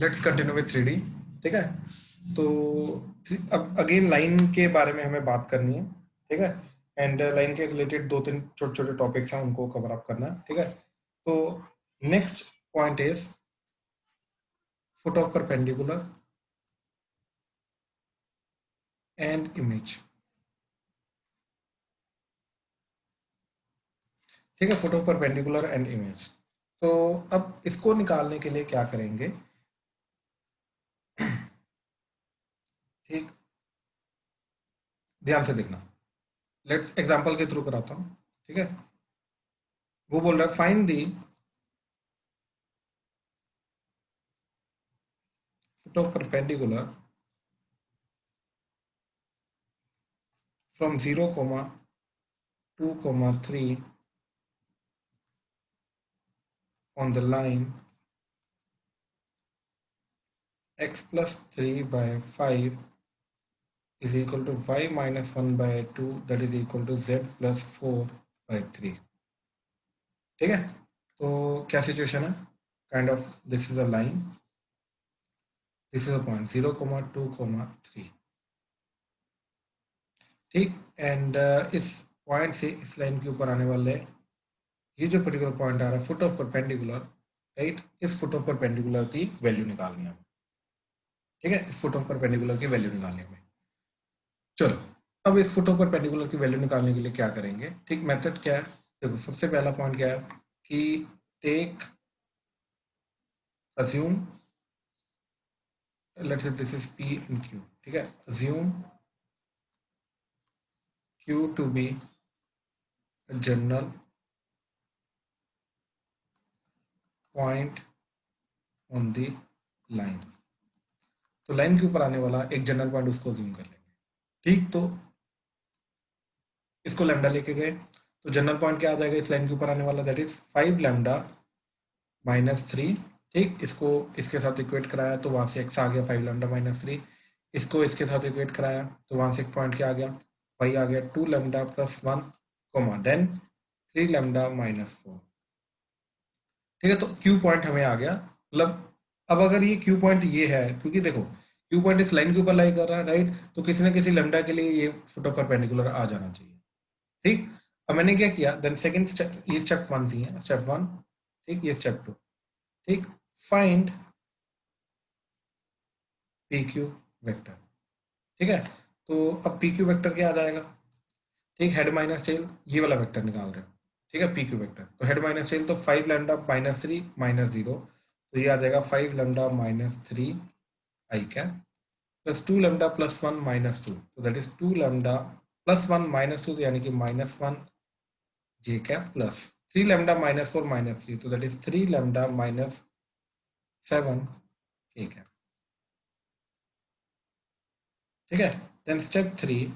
Let's continue with 3D। ठीक है, तो अब अगेन लाइन के बारे में हमें बात करनी है। ठीक है, एंड लाइन के रिलेटेड 2-3 छोटे छोटे टॉपिक्स हैं, उनको कवर अप करना है। ठीक है, तो next point is foot of perpendicular and image. ठीक है, foot of perpendicular and image. तो अब इसको निकालने के लिए क्या करेंगे? ठीक, ध्यान से देखना। लेट्स एग्जांपल के थ्रू कराता हूं। ठीक है, वो बोल रहा है find the foot of perpendicular from 0,2,3 on the line x plus 3 by 5 is equal to y minus 1 by 2, that is equal to z plus 4 by 3। ठीक है, तो क्या सिचुएशन है? Kind of this is a line, this is a point 0,2,3। ठीक, and इस point से इस line के ऊपर आने वाले ये जो पर्टिकुलर पॉइंट आ रहा है फुट ऑफ परपेंडिकुलर, राइट, इस फुट ऑफ परपेंडिकुलर की वैल्यू निकालनी है। ठीक है, इस फुट ऑफ परपेंडिकुलर की वैल्यू निकालनी है। चलो, अब इस फुट ऑफ परपेंडिकुलर की वैल्यू निकालने के लिए क्या करेंगे? ठीक, मेथड क्या है? देखो, सबसे पहला पॉइंट क्या है कि take assume, let's say this is P and Q. ठीक है, assume Q to be general point on the line. तो लाइन के ऊपर आने वाला एक जनरल पॉइंट उसको अज्यूम कर लेंगे। ठीक, तो इसको लैम्डा लेके गए तो जनरल पॉइंट क्या आ जाएगा इस लाइन के ऊपर आने वाला? That is 5 lambda minus 3। ठीक, इसको इसके साथ इक्वेट कराया तो वहां से एक्स आ गया 5 लैम्डा माइनस 3। इसको इसके साथ इक्वेट कराया तो वहां से एक पॉइंट क्या आ गया? वाई आ गया 2 lambda plus 1 comma then 3 lambda minus 4। ठीक है, तो क्यू पॉइंट हमें आ गया। मतलब अब अगर ये क्यू पॉइंट ये है, क्योंकि देखो क्यू पॉइंट इस लाइन के ऊपर लाई कर रहा है, राइट, तो किसी ना किसी लैम्डा के लिए ये फुट ऑफ परपेंडिकुलर आ जाना चाहिए। ठीक, अब मैंने क्या किया, देन सेकंड स्टेप, ये स्टेप 1 थी, स्टेप 1। ठीक, ये स्टेप 2। ठीक, फाइंड पी क्यू वेक्टर। ठीक है, तो अब पी क्यू वेक्टर क्या आ जाएगा? ठीक, हेड माइनस टेल, ये वाला वेक्टर निकाल रहे हो। ठीक है, पी क्यू वेक्टर तो हेड माइनस टेल, तो 5 लैम्डा माइनस 3 माइनस 0, तो ये आ जाएगा 5 lambda minus 3 I cap plus 2 lambda plus 1 minus 2, तो that is 2 lambda plus 1 minus 2, यानी कि minus 1 J cap plus 3 lambda minus 4 minus 3, तो दैट इज 3 लैम्डा माइनस 7 के कैप। ठीक है, देन स्टेप 3,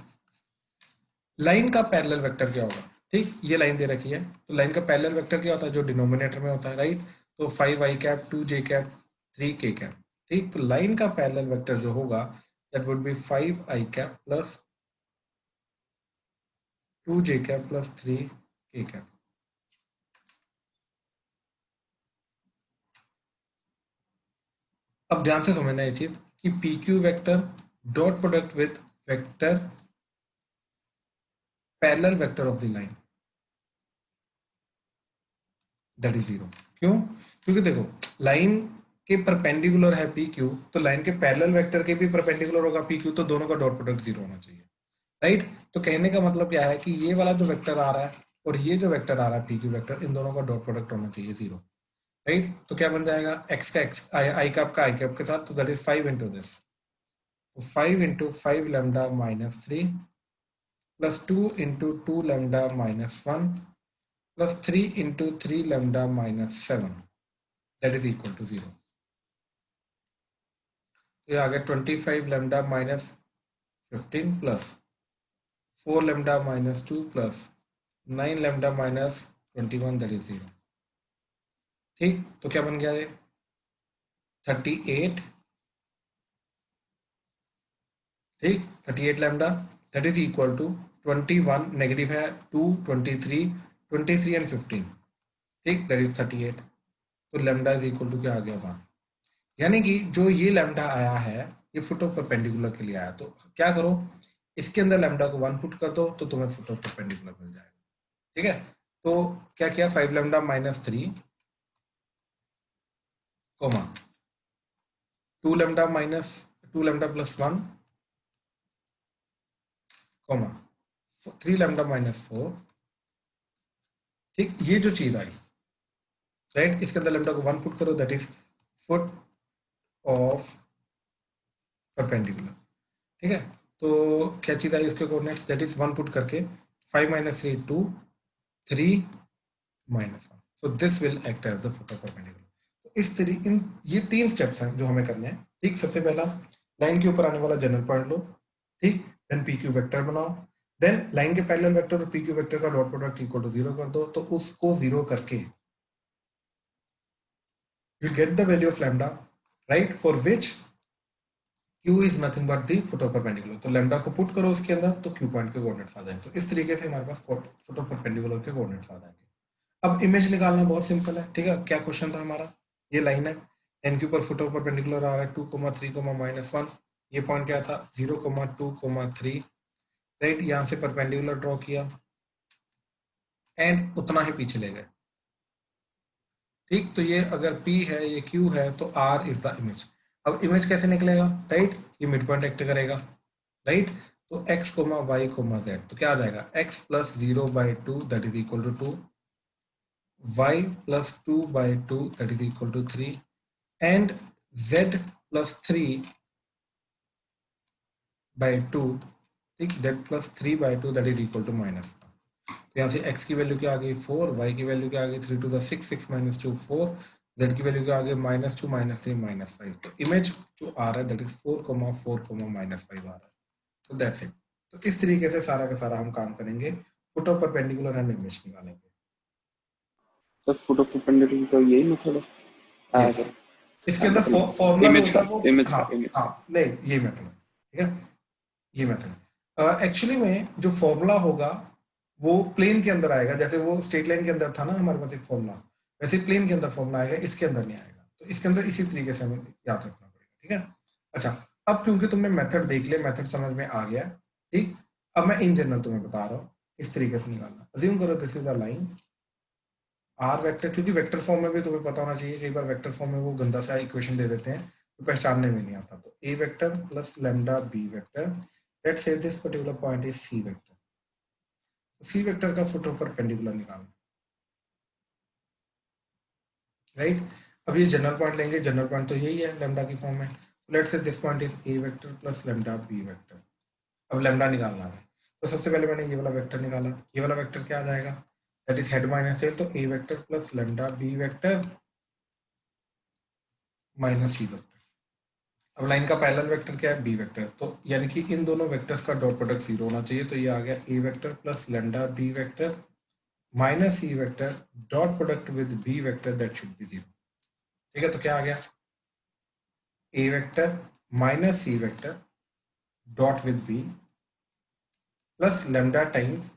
लाइन का पैरेलल वेक्टर क्या होगा? ठीक, ये लाइन दे रखी है, तो लाइन का पैरेलल वेक्टर क्या होता है? जो डिनोमिनेटर में होता है, राइट, तो 5 आई कैप 2 जे कैप 3 के कैप। ठीक, तो लाइन का पैरेलल वेक्टर जो होगा that would be 5 I cap plus 2 J cap plus 3 के कैप। अब ध्यान से समझना ये चीज कि P Q vector dot product with vector parallel vector of the line, that is 0। क्यों? क्योंकि देखो लाइन के परपेंडिकुलर है पी क्यू, तो लाइन के पैरेलल वेक्टर के भी परपेंडिकुलर होगा पी क्यू, तो दोनों का डॉट प्रोडक्ट 0 होना चाहिए, राइट। तो कहने का मतलब क्या है कि ये वाला जो वेक्टर आ रहा है और ये जो वेक्टर आ रहा है पी क्यू वेक्टर, इन दोनों का डॉट प्रोडक्ट होना चाहिए 0, राइट। तो क्या बन जाएगा? एक्स का एक्स, आई कैप का आई कैप के साथ, तो दैट इज 5 इंटू दिस, तो 5 into 5 lambda minus 3 plus 2 into 2 lambda minus 1 plus 3 into 3 lambda minus 7, that is equal to 0। ये आ गया 25 lambda minus 15 plus 4 lambda minus 2 plus 9 lambda minus 21, that is 0। ठीक, तो क्या बन गया ये? 38। ठीक, 38 lambda that is equal to 21, negative है 2, 23, 23 एंड 15। ठीक, दैट इज 38। तो लैम्डा इज इक्वल टू क्या आ गया? 1। यानी कि जो ये लैम्डा आया है ये फुट ऑफ परपेंडिकुलर के लिए आया, तो क्या करो, इसके अंदर लैम्डा को 1 पुट कर दो तो तुम्हें फुट ऑफ परपेंडिकुलर मिल जाएगा। ठीक है, तो क्या किया, 5 lambda minus 3 comma 2 lambda minus 2 lambda plus 1 comma 3 lambda minus 4। ठीक, ये जो चीज आई, राइट, इसके अंदर लैम्डा को 1 पुट करो, that is foot of perpendicular. ठीक है, तो क्या चीज आई इसके कोऑर्डिनेट्स, दैट इज 1 पुट करके 5 minus 3 2 3 minus 1, so this will act as the foot of perpendicular. तो इस तरीके इन ये 3 स्टेप्स हैं जो हमें करने हैं। ठीक, सबसे पहला लाइन के ऊपर आने वाला जनरल पॉइंट लो, ठीक, देन पी क्यू वेक्टर बनाओ, देन लाइन के पैरेलल वेक्टर और पी क्यू वेक्टर का डॉट प्रोडक्ट इक्वल टू 0 कर दो, तो उसको 0 करके you get the value of lambda, right, for which q is nothing but the foot of perpendicular। तो lambda को पुट करो उसके अंदर तो q पॉइंट के कोऑर्डिनेट्स आ जाएंगे। तो इस तरीके से हमारे पास फुट ऑफ परपेंडिकुलर के कोऑर्डिनेट्स आ जाएंगे। अब इमेज निकालना बहुत सिंपल है। ठीक है, क्या क्वेश्चन था हमारा, ये लाइन है, एन के ऊपर फुट ऑफ परपेंडिकुलर आ रहा है 2,3,-1, ये पॉइंट क्या था 0,2,3, राइट, यहाँ से परपेंडिकुलर ड्रॉ किया एंड उतना ही पीछे ले गए। ठीक, तो ये अगर P है ये Q है तो R इज द इमेज। अब इमेज कैसे निकलेगा, राइट, ये मिड पॉइंट एक्ट करेगा, राइट, तो x comma y comma z, तो क्या आ जाएगा x plus 0/2 that is equal to 2, y plus 2/2 that is equal to 3 and z plus 3/2, ठीक, z plus 3/2 that is equal to -1। तो यहाँ से x की वैल्यू क्या आ गई 4, y की वैल्यू क्या आ गई 3 to the 6, 6 minus 2 4, z की वैल्यू क्या आ गई -2 -3 -5। तो इमेज जो आ रहा है दैट इज 4,4, -5 आ रहा है। तो दैट्स इट। तो इस तरीके से सारा का सारा हम काम करेंगे, foot of perpendicular and image निकालेंगे। सर फुट ऑफ परपेंडिकुलर का यही मेथड है यस, आगे, इसके अंदर मतलब फॉर्मूला जो इमेज होता का है वो, इमेज हाँ का इमेज हाँ, का नहीं ये मेथड है, ठीक है, ये मेथड एक्चुअली में जो फॉर्मूला होगा वो प्लेन के अंदर आएगा, जैसे वो स्ट्रेट लाइन के अंदर था ना हमारे पास एक फॉर्मूला, वैसे प्लेन के अंदर फॉर्मूला आएगा, इसके अंदर नहीं आएगा। तो इसके अंदर इसी तरीके से हमें याद रखना पड़ेगा। ठीक है, अच्छा, अब क्योंकि तुमने मेथड देख लिया, मेथड समझ में आ गया, ठीक, अब मैं इन जनरल तुम्हें बता रहा हूँ किस तरीके से निकालना। अज्यूम करो this is a line r vector, क्योंकि वेक्टर फॉर्म में भी तुम्हें पता होना चाहिए, कई बार वेक्टर फॉर्म में वो गंदा सा इक्वेशन दे देते हैं तो पहचानने में नहीं आता। तो a vector plus lambda b vector, let's say this particular point is c vector, c vector का फुट ऑफ परपेंडिकुलर निकालना, राइट। अब ये जनरल पॉइंट लेंगे, जनरल पॉइंट तो यही है लैम्डा की फॉर्म में, let's say this point is a vector plus lambda b vector. अब लैम्डा निकालना है, तो सबसे पहले मैंने ये वाला वेक्टर निकाला, ये वाला वेक्टर क्या आ जाएगा, that is head minus tail, तो a vector plus lambda b vector minus c vector. अब लाइन का पैरेलल वेक्टर क्या है बी वेक्टर, तो यानी कि इन दोनों वेक्टर्स का डॉट प्रोडक्ट 0 होना चाहिए, तो ये आ गया a vector plus lambda b vector minus c vector dot product with b vector that should be 0। ठीक है, तो क्या आ गया a vector minus c vector dot with b plus lambda times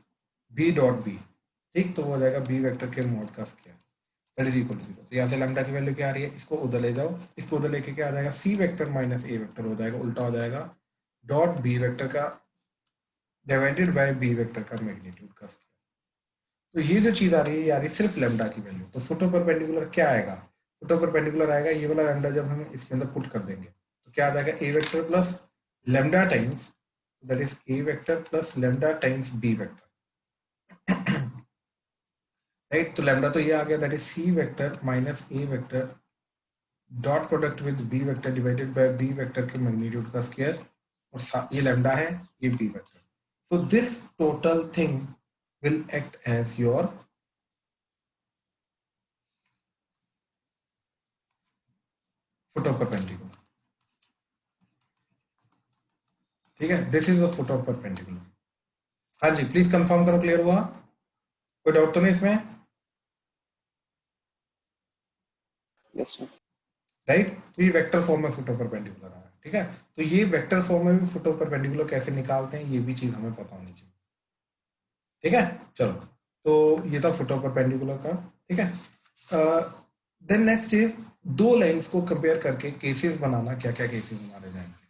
b dot b. ठीक, तो वो हो जाएगा बी वेक्टर के मॉड का square that is equal to 0। तो यहाँ से लैम्डा की वैल्यू क्या आ रही है, इसको उधर ले जाओ, इसको उधर लेके क्या आ जाएगा सी वेक्टर माइनस ए वेक्टर हो जाएगा, उल्टा हो जाएगा डॉट बी वेक्टर का डिवाइडेड बाय बी वेक्टर का मैग्नीट्यूड का स्क्वायर। तो ये जो चीज आ रही है ये आ रही है सिर्फ लैम्डा की वैल्यू। तो फुट ऑफ परपेंडिकुलर क्या आएगा, फुट ऑफ परपेंडिकुलर आएगा ये वाला लैम्डा, जब हम इसके अंदर पुट कर देंगे तो क्या आ जाएगा a vector plus lambda times, that is a vector plus lambda times b vector, right. तो लैम्डा तो ये आ गया that is c vector minus a vector dot product with b vector divided by b vector के magnitude का square, और ये lambda है ये b vector. So this total thing will act as your foot of perpendicular। ठीक है, this is the foot of perpendicular. हाँ जी, प्लीज कंफर्म करो क्लियर हुआ, कोई डाउट तो नहीं इसमें, यस सर। राइट। तो ये वेक्टर फॉर्म में फुट ऑफ परपेंडिकुलर है। ठीक है, तो ये वेक्टर फॉर्म में भी फुट ऑफ परपेंडिकुलर कैसे निकालते हैं ये भी चीज हमें पता होनी चाहिए। ठीक है, चलो, तो ये था फुट ऑफ परपेंडिकुलर का। ठीक है, देन नेक्स्ट इज दो लाइंस को कंपेयर करके केसेस बनाना, क्या क्या केसेस बनाने जाएंगे,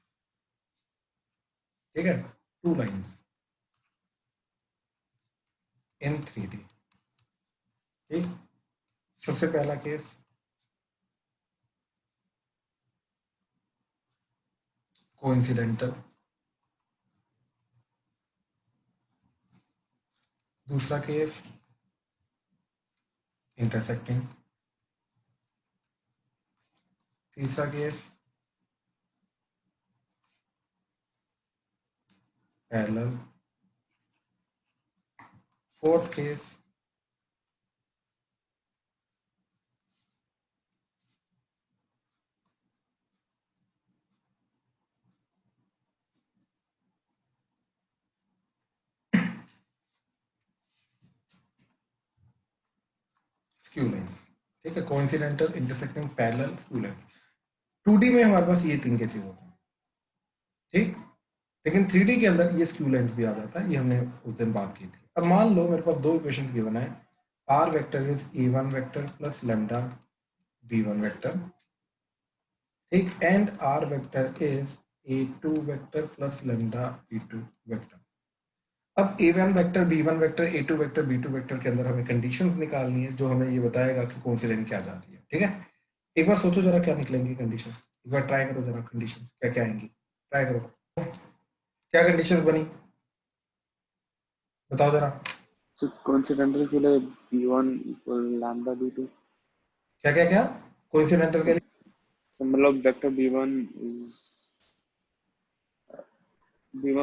ठीक है। टू लाइंस इन 3D, ठीक। सबसे पहला केस, कोइंसिडेंटल। दूसरा केस, इंटरसेक्टिंग। तीसरा case, parallel. Fourth case, skew lines, ठीक है। Coincidental, intersecting, parallel, skew lines. 2D में हमारे पास ये तीन केसेस होते हैं, ठीक। लेकिन 3D के अंदर ये स्क्यू लाइंस भी आ जाता है, ये हमने उस दिन बात की थी। अब मान लो मेरे पास दो इक्वेशंस गिवन है, r vector is a one vector plus lambda b one vector, ठीक, and r vector is a two vector plus lambda b two vector. अब a one vector, b one vector, a two vector, b two vector के अंदर हमें कंडीशंस निकालनी है जो हमें ये बताएगा कि कौन सी लाइन क्या जा रही है, ठीक है। एक बार सोचो जरा क्या निकलेंगी कंडीशंस, एक बार ट्राई करो जरा, कंडीशंस क्या क्या आएंगी, ट्राई करो, क्या कंडीशंस बनी, बताओ जरा। तो कोइंसिडेंटल के लिए b1 इक्वल लैम्डा b2। क्या क्या क्या, कोइंसिडेंटल के लिए, तो मतलब वेक्टर b1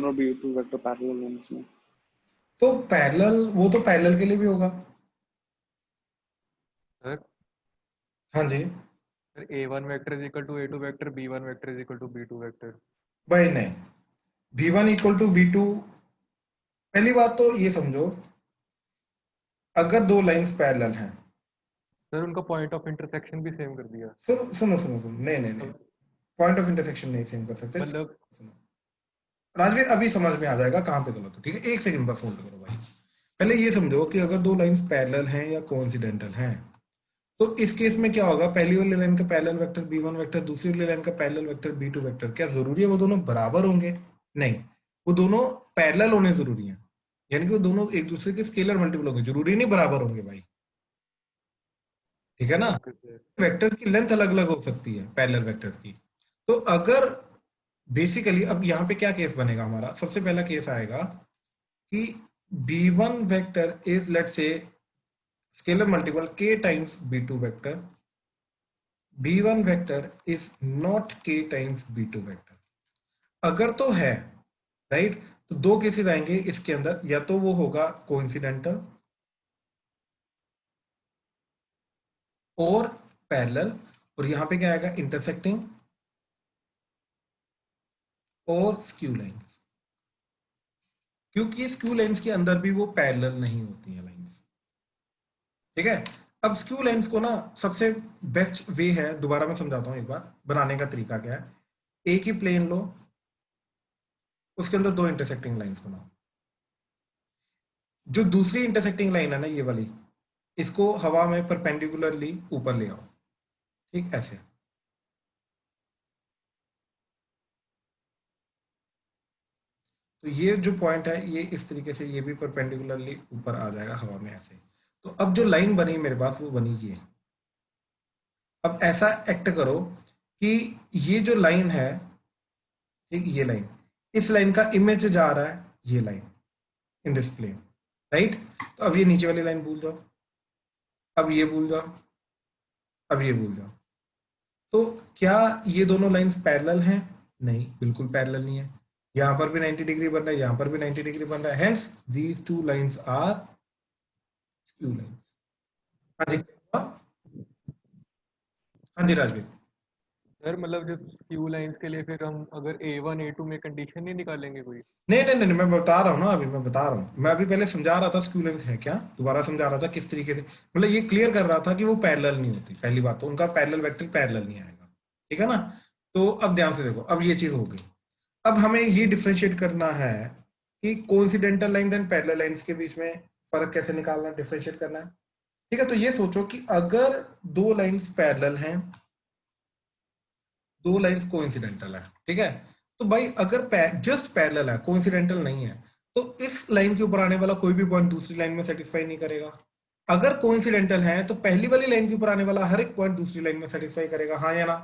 और b2 वेक्टर पैरेलल होने चाहिए। तो पैरेलल, वो तो पैरेलल के लिए भी होगा। सर हाँ जी। Sir A1 vector is equal to A2 vector, B1 vector is equal to B2 vector. भाई नहीं, v1 इक्वल टू v2, पहली बात तो ये समझो, अगर दो लाइंस पैरेलल हैं, सर उनका पॉइंट ऑफ इंटरसेक्शन भी सेम कर दिया। सुनो सुनो सुनो सुनो, नहीं नहीं नहीं, अब पॉइंट ऑफ इंटरसेक्शन नहीं सेम कर सकते। मतलब सुनो राजवीर, अभी समझ में आ जाएगा कहाँ पे गलत हो, ठीक है। एक सेकंड बस होल्ड करो भाई। पहले ये समझो कि अगर दो लाइंस पैरेलल हैं या कोइंसिडेंटल हैं, तो इस केस में क्या होगा, पहली वाली लाइन का पैरेलल वेक्टर b1 वेक्टर, दूसरी वाली लाइन का पैरेलल वेक्टर b2 वेक्टर, क्या जरूरी है वो दोनों बराबर होंगे? नहीं, वो दोनों पैरेलल होने जरूरी हैं, यानी कि वो दोनों एक दूसरे के स्केलर मल्टीपल होंगे, जरूरी नहीं बराबर होंगे भाई, ठीक है ना। Okay sir. वेक्टर्स की लेंथ अलग अलग हो सकती है पैरेलल वेक्टर्स की। तो अगर बेसिकली अब यहाँ पे क्या केस बनेगा हमारा, सबसे पहला केस आएगा कि b1 वेक्टर इज लेट से scalar multiple k times b2 vector, b1 vector is not k times b2 vector. अगर तो है, राइट, तो दो केसेस आएंगे इसके अंदर, या तो वो होगा कोइंसिडेंटल और पैरेलल, और यहां पे क्या आएगा, इंटरसेक्टिंग और स्क्यू लाइंस, क्योंकि स्क्यू लाइंस के अंदर भी वो पैरेलल नहीं होती है लाइंस, ठीक है। अब स्क्यू लाइंस को ना सबसे बेस्ट वे है, दोबारा मैं समझाता हूं एक बार, बनाने का तरीका क्या है। एक ही प्लेन लो, उसके अंदर दो इंटरसेक्टिंग लाइंस बनाओ, जो दूसरी इंटरसेक्टिंग लाइन है ना ये वाली, इसको हवा में परपेंडिकुलरली ऊपर ले आओ, ठीक, ऐसे। तो ये जो पॉइंट है ये इस तरीके से, ये भी परपेंडिकुलरली ऊपर आ जाएगा हवा में ऐसे। तो अब जो लाइन बनी मेरे पास वो बनी ये। अब ऐसा एक्ट करो कि ये जो लाइन है, ठीक, ये लाइन, इस लाइन का इमेज जा रहा है ये line in this plane, right. तो अब ये नीचे वाली लाइन भूल जाओ, अब ये भूल जाओ, अब ये भूल जाओ। तो क्या ये दोनों लाइंस पैरेलल हैं? नहीं, बिल्कुल पैरेलल नहीं है। यहां पर भी 90 डिग्री बन रहा है, यहां पर भी 90 डिग्री बन रहा है, hence these two lines are skew lines. हाँ जी, हाँ जी राजवीर। सर मतलब जब स्क्यू लाइंस के लिए फिर हम अगर A1 A2 में कंडीशन नहीं निकालेंगे कोई। नहीं नहीं नहीं, मैं बता रहा हूँ ना, अभी मैं बता रहा हूँ, मैं अभी पहले समझा रहा था स्क्यू लाइंस है क्या, दोबारा समझा रहा था किस तरीके से, मतलब ये क्लियर कर रहा था कि वो पैरेलल नहीं होती, पहली बात तो उनका पैरेलल वेक्टर पैरेलल नहीं आएगा, ठीक है ना। तो अब ध्यान से देखो, अब ये चीज हो गई। अब हमें ये डिफ्रेंशिएट करना है कि coincidental line and parallel lines के बीच में फर्क कैसे निकालना है, डिफ्रेंशिएट करना है, ठीक है। तो ये सोचो कि अगर दो लाइंस पैरेलल हैं दो लाइंस कोइंसिडेंटल है, ठीक है। तो भाई अगर जस्ट पैरेलल है, कोइंसिडेंटल नहीं है, तो इस लाइन के ऊपर आने वाला कोई भी पॉइंट दूसरी लाइन में सेटिस्फाई नहीं करेगा। अगर कोइंसिडेंटल है तो पहली वाली लाइन के ऊपर आने वाला हर एक पॉइंट दूसरी लाइन में सेटिस्फाई करेगा, हाँ या ना।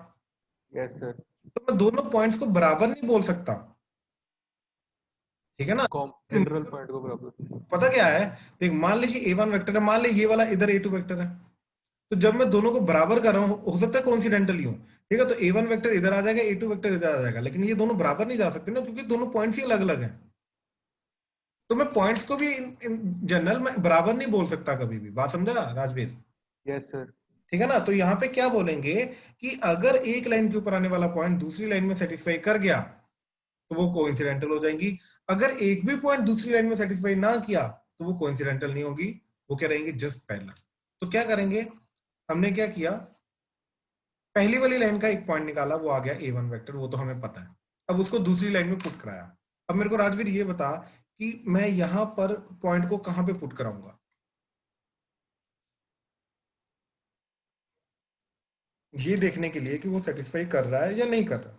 Yes sir. तो मैं दोनों पॉइंट्स को बराबर नहीं बोल सकता, ठीक है ना। जनरल पॉइंट को बराबर। पता क्या है, देख मान लीजिए A1 वेक्टर है, मान लीजिए ये वाला इधर A2 वेक्टर है, तो जब मैं दोनों को बराबर कर रहा हूं, हो सकता है कोइंसिडेंटल ही हो, ठीक है, तो A1 वेक्टर इधर आ जाएगा, A2 वेक्टर इधर आ जाएगा, लेकिन ये दोनों बराबर नहीं जा सकते ना, क्योंकि दोनों पॉइंट्स ही अलग अलग हैं। तो मैं पॉइंट्स को भी जनरल में बराबर नहीं बोल सकता कभी भी, बात समझा राजवीर। Yes sir. ठीक है ना। तो यहाँ पे क्या बोलेंगे कि अगर एक लाइन के ऊपर आने वाला पॉइंट दूसरी लाइन में सेटिस्फाई कर गया तो वो कोइंसिडेंटल हो जाएंगी। अगर एक भी पॉइंट दूसरी लाइन में सेटिस्फाई ना किया तो वो कोइंसिडेंटल नहीं होगी, वो क्या रहेंगे, जस्ट पैरेलल। तो क्या करेंगे, हमने क्या किया, पहली वाली लाइन का एक पॉइंट निकाला, वो आ गया A1 वेक्टर, वो तो हमें पता है। अब उसको दूसरी लाइन में पुट कराया। अब मेरे को राजवीर ये बता कि मैं यहां पर पॉइंट को कहां पे पुट कराऊंगा, ये देखने के लिए कि वो सेटिस्फाई कर रहा है या नहीं कर रहा,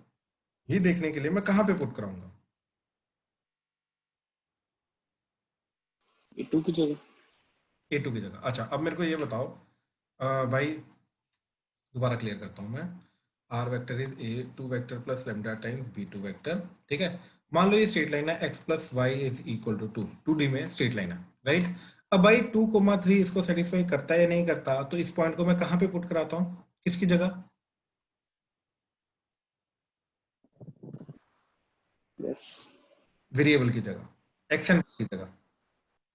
ये देखने के लिए मैं कहां पे पुट कराऊंगा। A2 की जगह। A2 की जगह। अच्छा अब मेरे को ये बताओ, भाई दोबारा क्लियर करता हूं मैं। R vector is A2 vector plus lambda times B2 vector, ठीक है। मान लो ये स्ट्रेट लाइन है, x plus y is equal to 2, 2D में स्ट्रेट लाइन है, राइट। अब भाई 2,3 इसको सेटिस्फाई करता है या नहीं करता, तो इस पॉइंट को मैं कहां पे पुट कराता हूं, किसकी जगह, यस। वेरिएबल की जगह, एक्स एंड की जगह,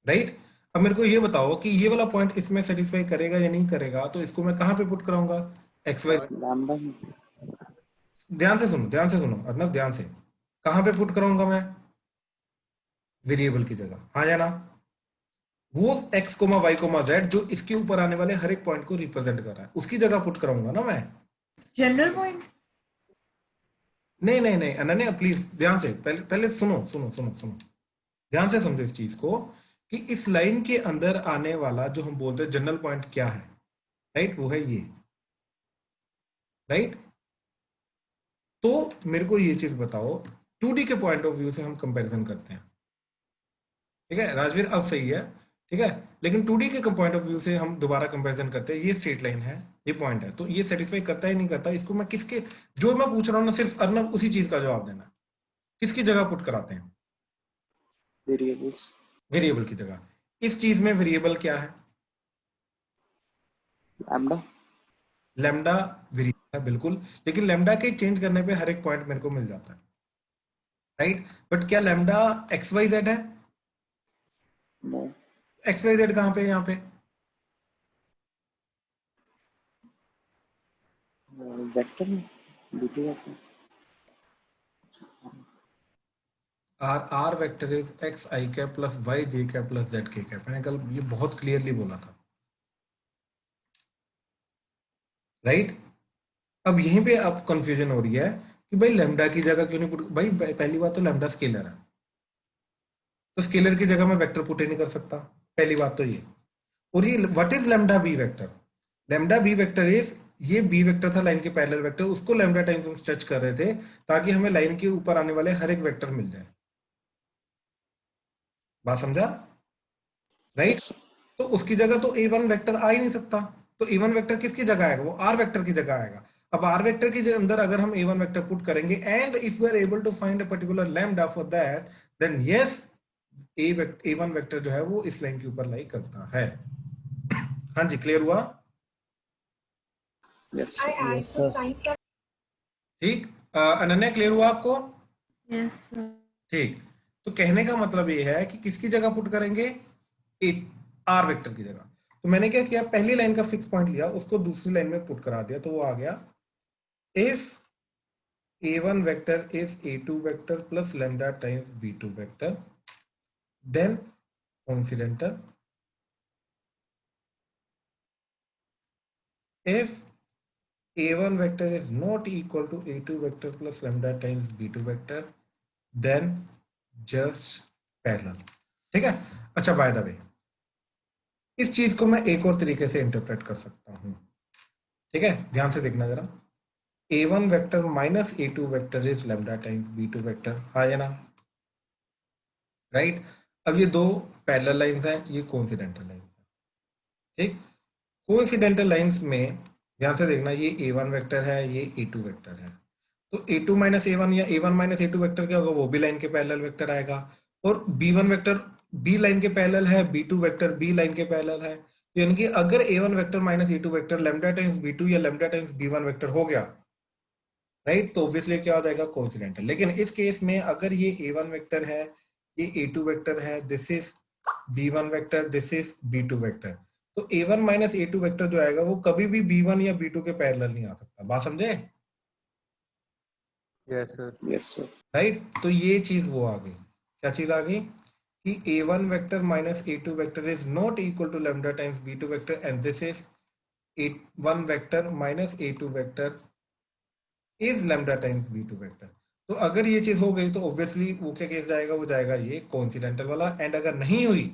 राइट। अब मेरे को ये बताओ कि ये वाला पॉइंट इसमें सेटिस्फाई करेगा या नहीं करेगा, तो इसको मैं कहां पे पुट कराऊंगा, एक्स वाई। लैम्डा में। ध्यान से सुनो अर्नव, ध्यान से, कहां पे पुट कराऊंगा मैं, वेरिएबल की जगह, हाँ या ना। वो x comma y comma z जो इसके ऊपर आने वाले हर एक पॉइंट को रिप्रेजेंट कर रहा है, उसकी जगह पुट कराऊंगा ना मैं। General point. नहीं नहीं नहीं अनन्या प्लीज ध्यान से, पहले पहले सुनो सुनो सुनो सुनो, ध्यान से समझो इस चीज को, कि इस लाइन के अंदर आने वाला जो हम बोलते हैं जनरल पॉइंट क्या है, राइट, वो है ये, राइट। तो मेरे को ये चीज बताओ, 2D के पॉइंट ऑफ व्यू से हम कंपैरिजन करते हैं, ठीक है राजवीर, अब सही है, ठीक है। लेकिन 2D के पॉइंट ऑफ व्यू से हम दोबारा कंपैरिजन करते हैं, ये स्ट्रेट लाइन है, ये पॉइंट है, तो ये सेटिस्फाई करता है नहीं करता, इसको मैं किसके, जो मैं पूछ रहा हूँ ना सिर्फ अर्नब उसी चीज का जवाब देना, किसकी जगह पुट कराते हैं, वेरिएबल्स। वेरिएबल की जगह। इस चीज में वेरिएबल क्या है, लैम्डा। लेमडा वेरिएबल है बिल्कुल, लेकिन लेमडा के चेंज करने पे हर एक पॉइंट मेरे को मिल जाता है, राइट। बट क्या लेमडा एक्स वाई जेड है, नो। एक्स वाई जेड कहाँ पे है यहाँ पे, वेक्टर में B2 vector. R r vector is x I cap plus y J cap plus z k cap, मैंने कल ये बहुत क्लियरली बोला था, राइट। अब यहीं पे अब कंफ्यूजन हो रही है कि भाई लेमडा की जगह क्यों नहीं पुट, भाई पहली बात तो लेमडा स्केलर है, तो स्केलर की जगह मैं वेक्टर पुट ही नहीं कर सकता, पहली बात तो ये। और ये what is lambda b vector, lambda b vector is, ये बी वेक्टर था लाइन के पैरेलल वेक्टर, उसको लेमडा टाइम्स हम स्ट्रेच कर रहे थे ताकि हमें लाइन के ऊपर आने वाले हर एक वेक्टर मिल जाए, बात समझा, राइट। यस। तो उसकी जगह तो A1 वेक्टर आ ही नहीं सकता, तो A1 वेक्टर किसकी जगह आएगा, वो R वेक्टर की जगह आएगा। अब R वेक्टर के अंदर अगर हम A1 वेक्टर पुट करेंगे and if we are able to find a particular lambda for that, then yes A1 vector जो है वो इस लाइन के ऊपर लाई करता है। हाँ जी क्लियर हुआ, यस। ठीक। अनन्या क्लियर हुआ आपको, यस सर। ठीक। तो कहने का मतलब ये है कि किसकी जगह पुट करेंगे, आर वेक्टर की जगह। तो मैंने क्या किया, पहली लाइन का फिक्स पॉइंट लिया, उसको दूसरी लाइन में पुट करा दिया, तो वो आ गया if A1 vector is A2 vector plus lambda times B2 vector, then coincidental. If A1 vector is not equal to A2 vector plus lambda times B2 vector, then just parallel, ठीक है। अच्छा by the way, इस चीज को मैं एक और तरीके से इंटरप्रेट कर सकता हूं, ठीक है, ध्यान से देखना जरा। a1 vector minus a2 vector is lambda times b2 vector, हाँ या ना, राइट। अब ये दो पैरेलल लाइंस हैं, ये कोइंसिडेंटल लाइंस है, ठीक। कोइंसिडेंटल लाइंस में ध्यान से देखना, ये a1 वेक्टर है, ये a2 वेक्टर है, तो a2 माइनस a1 या a1 माइनस a2 वेक्टर क्या होगा, वो भी लाइन के पैरेलल वेक्टर आएगा, और b1 वेक्टर b लाइन के पैरेलल है, b2 वेक्टर b लाइन के पैरेलल है, तो यानी कि अगर a1 vector minus a2 vector lambda times b2 या लैम्डा टाइम्स b1 वेक्टर हो गया, राइट, तो ऑब्वियसली क्या हो जाएगा, कोइंसिडेंटल। लेकिन इस केस में अगर ये a1 वेक्टर है, ये a2 वेक्टर है, this is b1 vector, this is b2 vector, तो a1 माइनस a2 वेक्टर जो आएगा वो कभी भी b1 या b2 के पैरेलल नहीं आ सकता, बात समझे, yes sir. Yes sir. Right. तो ये चीज वो आ गई, क्या चीज आ गई कि a1 vector minus a2 vector is not equal to lambda times b2 vector, and this is a1 vector minus a2 vector is lambda times b2 vector. तो अगर ये चीज हो गई तो ऑब्वियसली वो क्या केस जाएगा, वो जाएगा ये कोइंसिडेंटल वाला, एंड अगर नहीं हुई,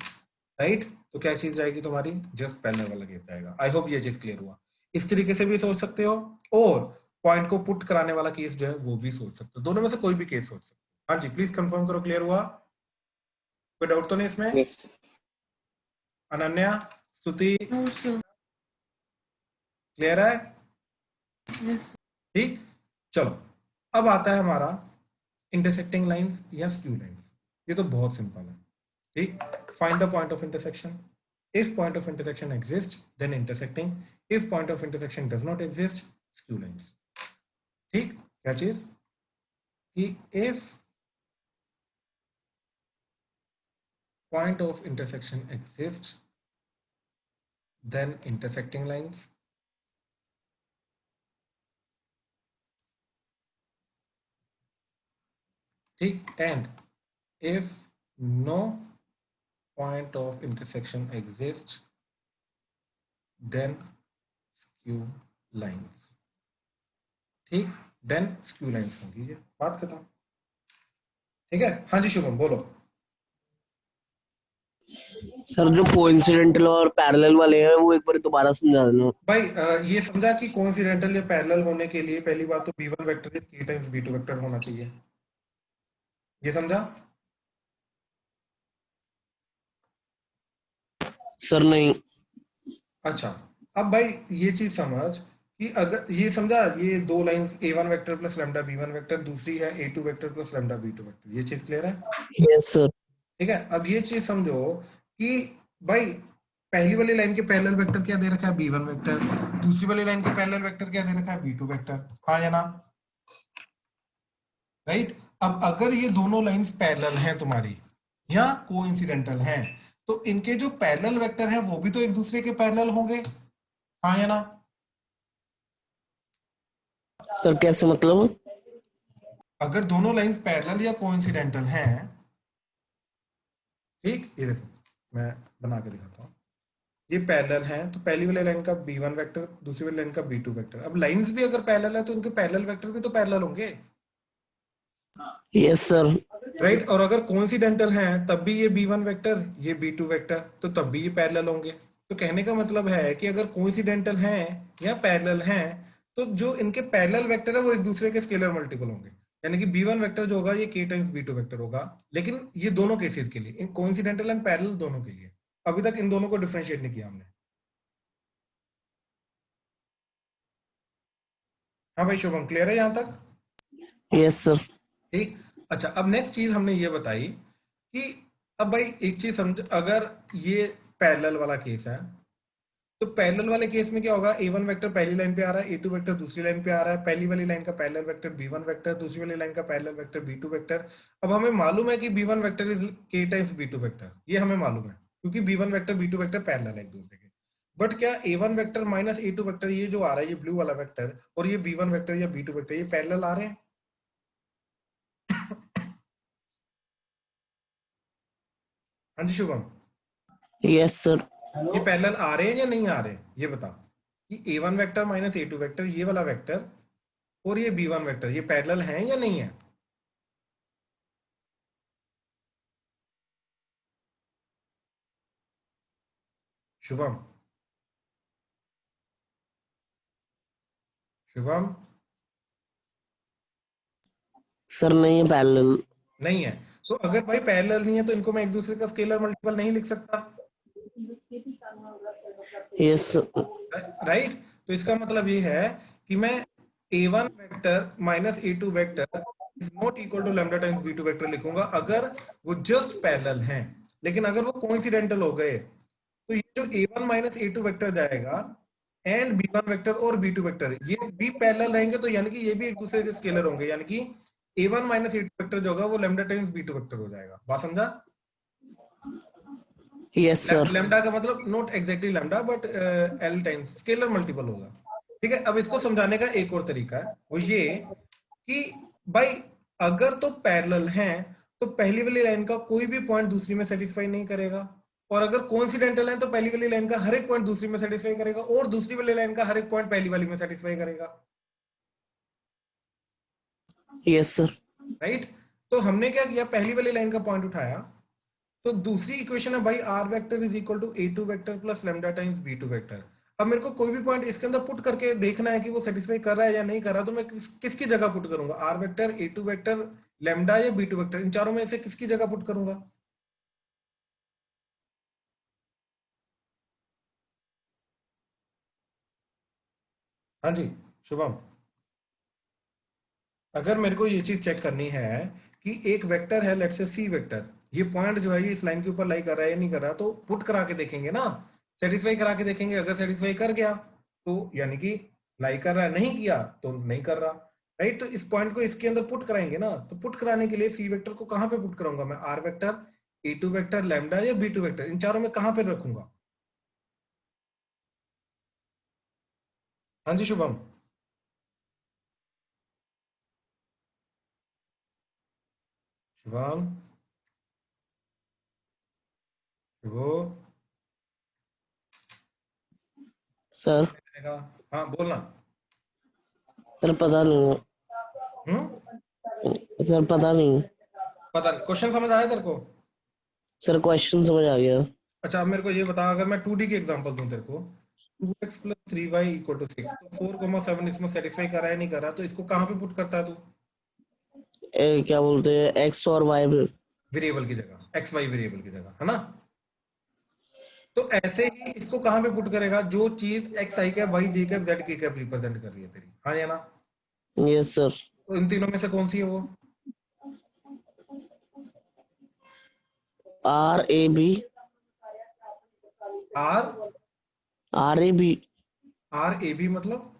राइट, तो क्या चीज जाएगी तुम्हारी, जस्ट पैरेलल वाला केस जाएगा। आई होप ये चीज क्लियर हुआ। इस तरीके से भी सोच सकते हो, और पॉइंट को पुट कराने वाला केस जो है वो भी सोच सकते हो, दोनों में से कोई भी केस सोच सकते हो। हाँ जी, प्लीज कंफर्म करो, क्लियर हुआ, कोई डाउट तो नहीं इसमें। यस। अनन्या, स्तुति, No, sir. क्लियर है, Yes. ठीक। चलो, अब आता है हमारा इंटरसेक्टिंग लाइंस या स्क्यू लाइंस। ये तो बहुत सिंपल है, ठीक। Find the point of intersection. If point of intersection exists, then intersecting. If point of intersection does not exist, skew lines. ठीक, क्या चीज कि if point of intersection exists, then intersecting lines. ठीक, and if no point of intersection exists, then skew lines. ठीक, then skew lines होंगी, ये बात खत्म, ठीक है। हाँ जी शुभम बोलो। सर जो कोइंसिडेंटल और पैरेलल वाले हैं वो एक बार दोबारा समझा देना। भाई ये समझा कि कोइंसिडेंटल या पैरेलल होने के लिए पहली बात तो b1 vector is k times b2 vector होना चाहिए, ये समझा। सर नहीं। अच्छा, अब भाई ये चीज समझ कि अगर ये समझा, ये दो lines a1 vector plus lambda b1 vector, दूसरी है a2 vector plus lambda b2 vector, ये चीज क्लियर है, यस सर। ठीक है। अब ये चीज समझो कि भाई पहली वाली लाइन के पैरेलल वेक्टर क्या दे रखा है, b1 वेक्टर, दूसरी वाली लाइन के पैरेलल वेक्टर क्या दे रखा है, b2 वेक्टर, हाँ या ना, राइट। अब अगर ये दोनों लाइंस पैरेलल हैं तुम्हारी या कोइंसिडेंटल हैं, तो इनके जो पैरेलल वेक्टर हैं वो भी तो एक दूसरे के पैरेलल होंगे, हाँ या ना। सर कैसे मतलब? अगर दोनों लाइंस पैरेलल या कोइंसिडेंटल हैं, ठीक, ये देखो मैं बना के दिखाता हूँ, ये पैरेलल हैं, तो पहली वाली लाइन का b1 वेक्टर, दूसरी वाली लाइन का b2 वेक्टर, अब लाइंस भी अगर पैरेलल है तो उनके पैरेलल वेक्टर भी तो पैरेलल होंगे, यस सर। राइट। और अगर कोइंसिडेंटल हैं तब भी ये b1 वेक्टर, ये b2 वेक्टर, तो तब भी ये पैरेलल होंगे। तो कहने का मतलब है कि अगर कोइंसिडेंटल हैं या पैरेलल हैं, तो जो इनके पैरेलल वेक्टर है वो एक दूसरे के स्केलर मल्टीपल होंगे, यानी कि b1 वेक्टर जो होगा ये k टाइम्स b2 वेक्टर होगा। लेकिन ये दोनों केसेस के लिए, इन कोइंसिडेंटल एंड पैरेलल दोनों के लिए, अभी तक इन दोनों को डिफरेंशिएट नहीं किया हमने। हाँ भाई शुभम, क्लियर है यहाँ तक, यस सर। ठीक। अच्छा, अब नेक्स्ट चीज हमने ये बताई कि अब भाई एक चीज समझ, अगर ये पैरेलल वाला केस है, तो पैरेलल वाले केस में क्या होगा, a1 वेक्टर पहली लाइन पे आ रहा है, a2 वेक्टर दूसरी लाइन पे आ रहा है, पहली वाली लाइन का पैरेलल वेक्टर b1 वेक्टर, दूसरी वाली लाइन का पैरेलल वेक्टर b2 वेक्टर। अब हमें मालूम है कि b1 vector is k times b2 vector, ये हमें मालूम है क्योंकि b1 vector b2 vector parallel है एक दूसरे के। बट क्या a1 vector minus a2 vector, ये जो आ रहा है ये ब्लू वाला वेक्टर, और ये b1 वेक्टर या b2 वेक्टर, ये पैरेलल आ रहे हैं, हाँ जी शुभम, यस सर। ये पैरेलल आ रहे हैं या नहीं आ रहे, ये बता कि a1 vector minus a2 vector, ये वाला वेक्टर और ये b1 वेक्टर, ये पैरेलल हैं या नहीं है। शुभम, शुभम, सर नहीं है पैरेलल। नहीं है। तो अगर भाई पैरेलल नहीं है तो इनको मैं एक दूसरे का स्केलर मल्टीपल नहीं लिख सकता, यस राइट। तो इसका मतलब ये है कि मैं a1 vector minus a2 vector is not equal to lambda times b2 vector लिखूंगा अगर वो जस्ट पैरेलल हैं। लेकिन अगर वो कोइंसिडेंटल हो गए तो ये जो a1 माइनस a2 वेक्टर जाएगा एंड b1 वेक्टर और b2 वेक्टर ये भी पैरेलल रहेंगे, तो यानी कि ये भी एक दूसरे के स्केलर होंगे, यानी कि a1 माइनस a2 वेक्टर जो होगा वो लैम्डा टाइम्स b2 वेक्टर हो जाएगा। बात समझा? Yes sir. लैम्डा का मतलब not exactly lambda but L times scalar multiple होगा। ठीक है, अब इसको समझाने का एक और तरीका है, वो ये कि भाई अगर तो पैरेलल हैं तो पहली वाली लाइन का कोई भी पॉइंट दूसरी में सेटिस्फाई नहीं करेगा, और अगर कोइंसिडेंटल है तो पहली वाली लाइन का हर एक पॉइंट दूसरी में सेटिस्फाई करेगा और दूसरी वाली लाइन का हर एक पॉइंट पहली वाली में सेटिस्फाई करेगा, यस सर। राइट। तो हमने क्या किया, पहली वाली लाइन का पॉइंट उठाया, तो दूसरी इक्वेशन है भाई r vector is equal to a2 vector plus lambda times b2 vector. अब मेरे को कोई भी पॉइंट इसके अंदर पुट करके देखना है कि वो सेटिस्फाई कर रहा है या नहीं कर रहा, तो मैं किसकी जगह पुट करूंगा, are vector, a2 vector, lambda या b2 वेक्टर, इन चारों में से किसकी जगह पुट करूंगा? हाँ जी शुभम, अगर मेरे को ये चीज चेक करनी है कि एक वेक्टर है लेट्स से सी वेक्टर, ये पॉइंट जो है ये इस लाइन के ऊपर लाई कर रहा है या नहीं कर रहा, तो पुट करा के देखेंगे ना, सेटिस्फाई करा के देखेंगे। अगर सेटिस्फाई कर गया तो यानी कि लाई कर रहा है, नहीं किया तो नहीं कर रहा, राइट। तो इस पॉइंट को इसके अंदर पुट कराएंगे ना, तो पुट कराने के लिए सी वेक्टर को कहां पे पुट कराऊंगा मैं, r vector, a2 vector, lambda या b2 वेक्टर, इन चारों में कहां पे रखूंगा? हाँ जी शुभम। शुभम, शुभो, सर हाँ बोलना। सर पता नहीं। सर पता नहीं। पता नहीं, क्वेश्चन समझ आया तेरे को? सर क्वेश्चन समझ आ गया। अच्छा अब मेरे को ये बता, अगर मैं 2D की एग्जांपल दूं तेरे को, 2x plus 3y equal to 6, तो 4,7 इसमें सेटिस्फाई कर रहा है नहीं कर रहा, तो इसको कहाँ पे पुट करता है तू? क्या बोलते हैं, एक्स और वाई में। वेरिएबल की जगह, एक्स वाई वेरिएबल की जगह, है ना। तो ऐसे ही इसको कहाँ पे पुट करेगा, जो चीज एक्स आई कैप वाई जे cap z k cap represent कर रही है तेरी, हाँ या ना। Yes sir. तो इन तीनों में से कौन सी है वो? R a b. R r a b. R a b मतलब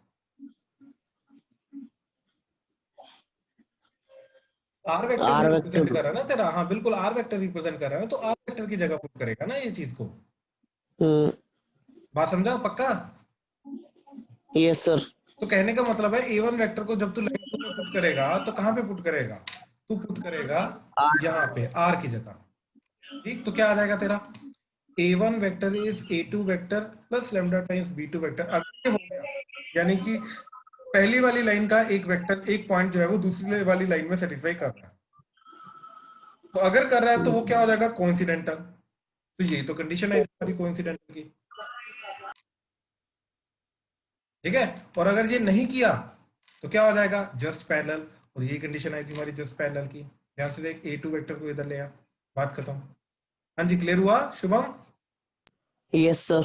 r vector r represent vector. कर रहा है ना तेरा, हाँ बिल्कुल आर वेक्टर रिप्रेजेंट कर रहा है ना, तो आर वेक्टर की जगह पुट करेगा ना ये चीज को। बात समझा पक्का? Yes sir. तो कहने का मतलब है a1 वेक्टर को जब तू लाइन 2 में पुट करेगा तो कहां पे पुट करेगा, तू पुट करेगा यहाँ पे r की जगह। ठीक, तो क्या आ जाएगा तेरा, a1 vector is a2 vector plus lambda times b2 vector. अगर ये हो गया यानी कि पहली वाली लाइन का एक वेक्टर, एक पॉइंट जो है वो दूसरी वाली लाइन में सेटिस्फाई कर रहा है, तो अगर कर रहा है तो वो क्या हो जाएगा, कोइंसिडेंटल। तो यही तो कंडीशन है हमारी कोइंसिडेंटल की, ठीक है। और अगर ये नहीं किया तो क्या हो जाएगा, जस्ट पैरेलल, और यही कंडीशन आई थी हमारी जस्ट पैरेलल की। ध्यान से देख, a2 वेक्टर को इधर ले आ, बात खत्म। हाँ जी क्लियर हुआ शुभम? Yes sir.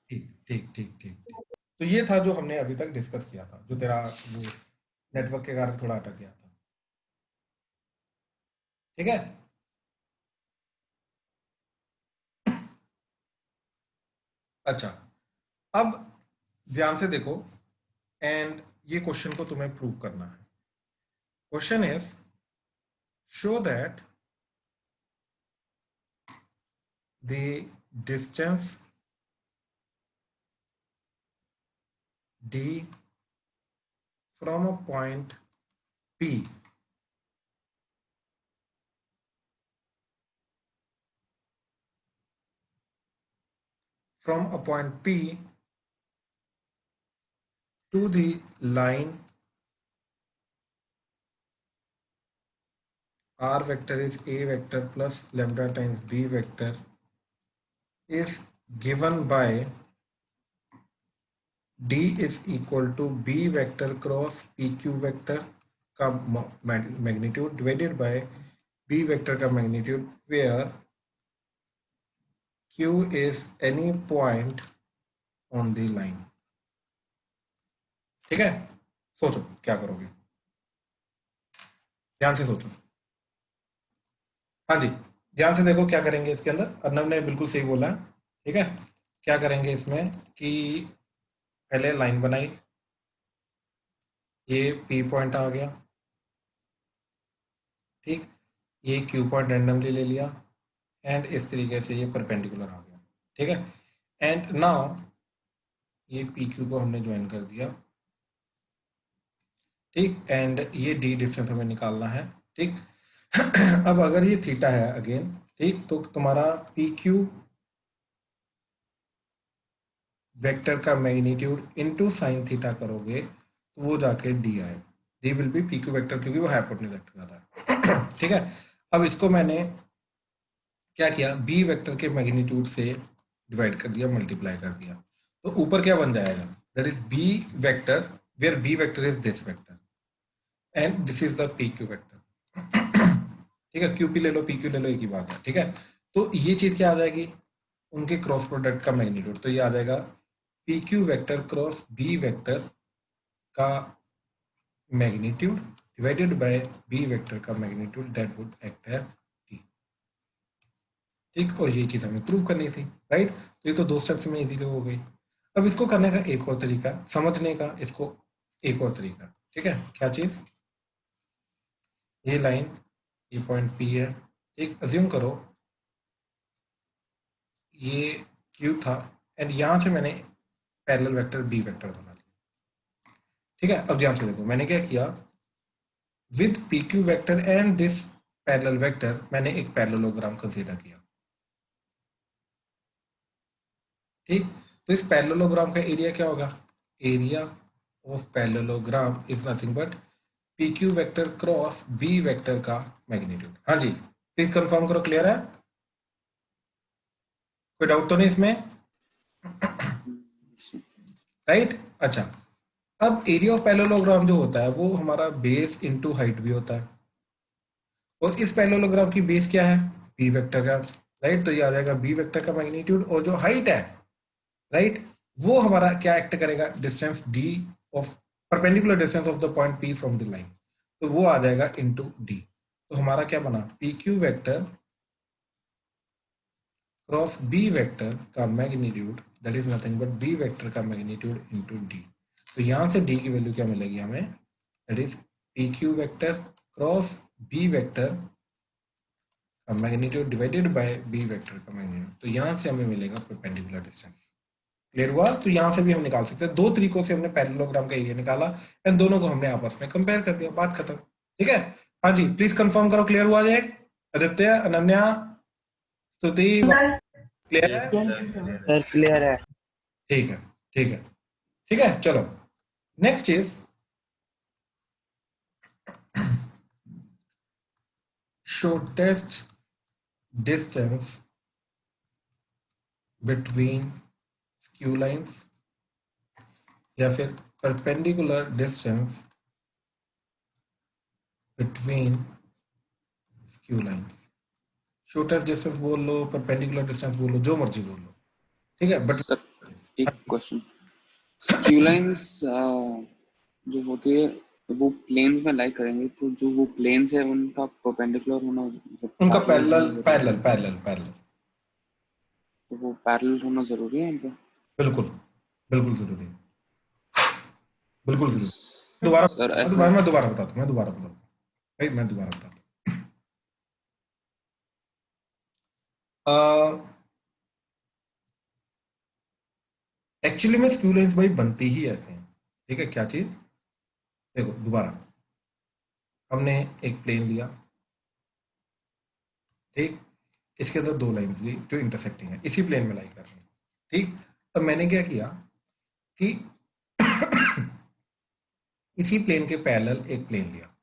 ठीक ठीक ठीक ठीक ठीक। तो ये था जो हमने अभी तक डिस्कस किया था, जो तेरा वो नेटवर्क के कारण थोड़ा अटक गया था, ठीक है। अच्छा अब ध्यान से देखो, एंड ये क्वेश्चन को तुम्हें प्रूव करना है। Question is show that the distance d from a point P from a point P to the line r vector is a vector plus lambda times b vector is given by d is equal to b vector cross pq vector का magnitude divided by b vector का magnitude where Q is any point on the line। ठीक है, सोचो क्या करोगे, ध्यान से सोचो। हाँ जी, ध्यान से देखो क्या करेंगे इसके अंदर। अर्नव ने बिल्कुल सही बोला है। ठीक है, क्या करेंगे इसमें कि पहले लाइन बनाई, ये P पॉइंट आ गया, ठीक, ये Q पॉइंट रैंडमली ले लिया एंड इस तरीके से ये परपेंडिकुलर आ गया। ठीक है, एंड नाउ ये PQ को हमने ज्वाइन कर दिया, ठीक, एंड ये D डिस्टेंस हमें निकालना है। ठीक, अब अगर ये थीटा है अगेन, ठीक, तो तुम्हारा PQ वेक्टर का मैग्नीट्यूड इनटू साइन थीटा करोगे तो वो जाके D आएगा। D will be PQ vector, क्योंकि वो हाइपोटेन्यूज एक्ट कर रहा है। ठीक है, अब इसको मैंने क्या किया, B वेक्टर के मैग्नीट्यूड से डिवाइड कर दिया, मल्टीप्लाई कर दिया, तो ऊपर क्या बन जाएगा, that is B vector where B vector is this vector and this is the PQ vector. ठीक है, QP ले लो, PQ ले लो, एक ही बात है। ठीक है, तो ये चीज क्या आ जाएगी, उनके क्रॉस प्रोडक्ट का मैग्नीट्यूड, तो ये आ जाएगा PQ vector cross B vector का magnitude divided by B vector का magnitude, that would act as D। ठीक, और ये चीज हमें प्रूव करनी थी, राइट। तो ये तो 2 स्टेप्स में इजीली हो गई। अब इसको करने का एक और तरीका, समझने का इसको एक और तरीका। ठीक है, क्या चीज, ये लाइन, ये पॉइंट P है, एक अज्यूम करो ये Q था एंड यहां से मैंने पैरेलल वेक्टर B वेक्टर बना लिया। ठीक है, अब ध्यान से देखो मैंने क्या किया, with PQ vector and this parallel vector मैंने एक पैरेललोग्राम कंसीडर किया। ठीक, तो इस पैरेललोग्राम का एरिया क्या होगा, area of parallelogram is nothing but PQ vector cross B vector का मैग्नीट्यूड। हाँ जी, प्लीज कंफर्म करो, क्लियर है, कोई डाउट तो नहीं इसमें, राइट। अच्छा, अब एरिया ऑफ पैरेललोग्राम जो होता है वो हमारा बेस इनटू हाइट भी होता है, और इस पैरेललोग्राम की बेस क्या है, B वेक्टर का, राइट। तो ये आ जाएगा B वेक्टर का मैग्नीट्यूड, और जो हाइट है, राइट, वो हमारा क्या एक्ट करेगा, distance D of perpendicular distance of the point P from the line, तो वो आ जाएगा इनटू D। तो हमारा क्या बना, PQ vector cross B vector का magnitude, that is nothing but B vector का मैग्नीट्यूड इनटू D। तो यहां से D की वैल्यू क्या मिलेगी हमें, that is PQ vector cross B vector का magnitude divided by B vector का मैग्नीट्यूड। तो यहां से हमें मिलेगा परपेंडिकुलर डिस्टेंस। क्लियर हुआ, तो यहां से भी हम निकाल सकते हैं, 2 तरीकों से हमने पैरेललोग्राम का एरिया निकाला एंड दोनों को हमने आपस में कंपेयर कर दिया, बात खत्म। ठीक है, हाँ जी, प्लीज कंफर्म करो, क्लियर हुआ जाए, आदित्य, अनन्या, स्तुति, क्लियर है, सर क्लियर है। ठीक है, ठीक है, ठीक है, चलो next is shortest distance between skew lines या फिर perpendicular distance between skew lines। Shortest distance बोल लो, परपेंडिकुलर डिस्टेंस बोल लो, जो मर्जी बोल लो, ठीक है, बट सर एक क्वेश्चन, स्क्यू लाइंस जो होती है वो प्लेन्स में लाई करेंगे, तो जो वो प्लेन्स है उनका परपेंडिकुलर होना, उनका पैरेलल होना पैरेलल जरूरी है। पैरेलल पैरेलल पैरेलल तो वो पैरेलल होना जरूरी है उनका। बिल्कुल, बिल्कुल जरूरी है, बिल्कुल जरूरी। दोबारा सर ऐसा मैं दोबारा बताता हूँ, भाई मैं दोबारा बताता हूँ। एक्चुअली में स्क्यू लाइंस भाई बनती ही ऐसे हैं। ठीक है, क्या चीज, देखो दोबारा, हमने एक प्लेन लिया, ठीक, इसके अंदर 2 लाइंस ली जो इंटरसेक्टिंग है, इसी प्लेन में लाई कर रही है, ठीक। अब मैंने क्या किया कि इसी प्लेन के पैरेलल एक प्लेन लिया,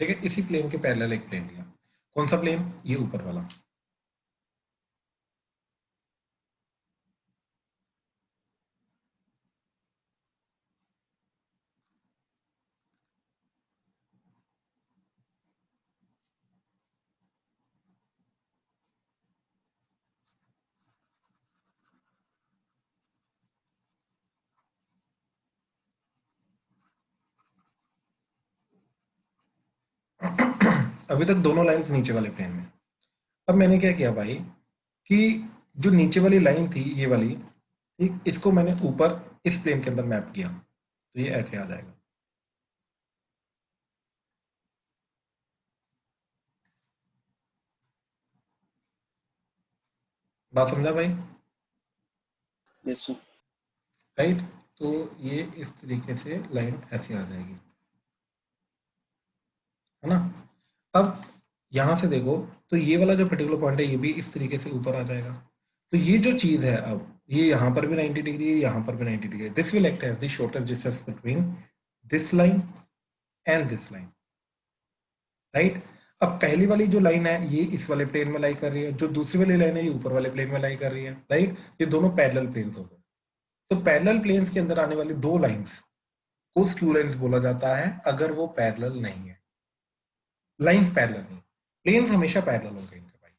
ठीक है, इसी प्लेन के पैरेलल एक प्लेन लिया। कौन सा प्लेन? ये ऊपर वाला। अभी तक दोनों लाइंस नीचे वाले प्लेन में। अब मैंने क्या किया भाई कि जो नीचे वाली लाइन थी ये वाली, ठीक, इसको मैंने ऊपर इस प्लेन के अंदर मैप किया, तो ये ऐसे आ जाएगा। बात समझा भाई? Yes sir. राइट, तो ये इस तरीके से लाइन ऐसे आ जाएगी, है ना। अब यहां से देखो तो ये वाला जो पर्टिकुलर पॉइंट है ये भी इस तरीके से ऊपर आ जाएगा। तो ये जो चीज है, अब ये यहां पर भी 90 डिग्री है, यहां पर भी 90 डिग्री है। This will act as the shortest distance between this line and this line, right. अब पहली वाली जो लाइन है ये इस वाले प्लेन में लाई कर रही है, जो दूसरी वाली लाइन है ये ऊपर वाले प्लेन में लाई कर रही है, राइट। ये दोनों पैरेलल प्लेन्स हो गए। तो पैरेलल प्लेन्स के अंदर आने वाली दो लाइंस को स्क्यू लाइंस बोला जाता है अगर वो पैरेलल नहीं है। लाइंस पैरेलल नहीं, प्लेन्स हमेशा पैरेलल होंगे इनके भाई।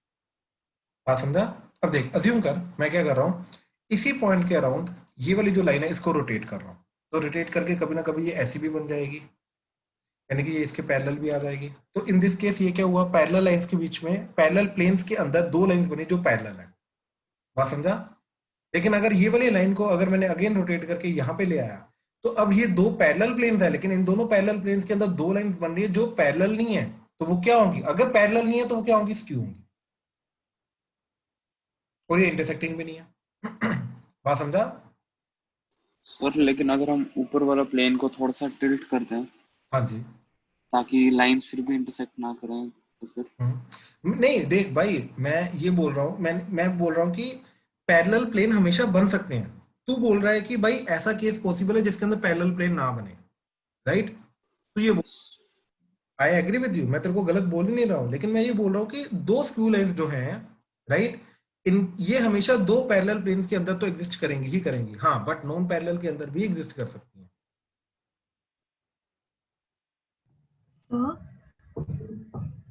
बात समझा? अब देख, अज्यूम कर मैं क्या कर रहा हूं, इसी पॉइंट के अराउंड ये वाली जो लाइन है इसको रोटेट कर रहा हूं, तो रोटेट करके कभी ना कभी ये ऐसी भी बन जाएगी, यानी कि ये इसके पैरेलल भी आ जाएगी। तो इन दिस केस ये क्या हुआ, पैरेलल लाइंस के बीच में, पैरेलल प्लेन्स के अंदर दो लाइंस बनी जो पैरेलल है। बात समझा? लेकिन अगर ये वाली लाइन को अगर मैंने अगेन रोटेट करके यहाँ पे ले आया, तो अब ये दो पैरेलल प्लेन्स है, लेकिन इन दोनों पैरेलल प्लेन्स के अंदर दो लाइंस बन रही है जो पैरेलल नहीं है। तो वो क्या होंगी? अगर पैरेलल नहीं है तो वो क्या होंगी? स्क्यू होंगी, और ये इंटरसेक्टिंग भी नहीं है। बात समझा? सर लेकिन अगर हम ऊपर वाला प्लेन को थोड़ा सा टिल्ट कर दें हाँ जी। ताकि लाइंस फिर भी इंटरसेक्ट ना करें तो फिर नहीं देख भाई, मैं ये बोल रहा हूँ, मैं बोल रहा हूँ कि पैरेलल प्लेन हमेशा बन सकते हैं। तू बोल रहा है कि भाई ऐसा केस पॉसिबल है जिसके अंदर पैरेलल प्लेन ना बने, राइट। तो ये yes. I agree with you, मैं तेरे को गलत बोल ही नहीं रहा हूँ, लेकिन मैं ये बोल रहा हूँ कि दो स्क्यू लाइंस जो हैं, राइट, इन ये हमेशा दो पैरेलल प्लेन्स के अंदर तो एग्जिस्ट करेंगी ही करेंगी, हाँ, बट नॉन पैरेलल के अंदर भी एग्जिस्ट कर सकती हैं।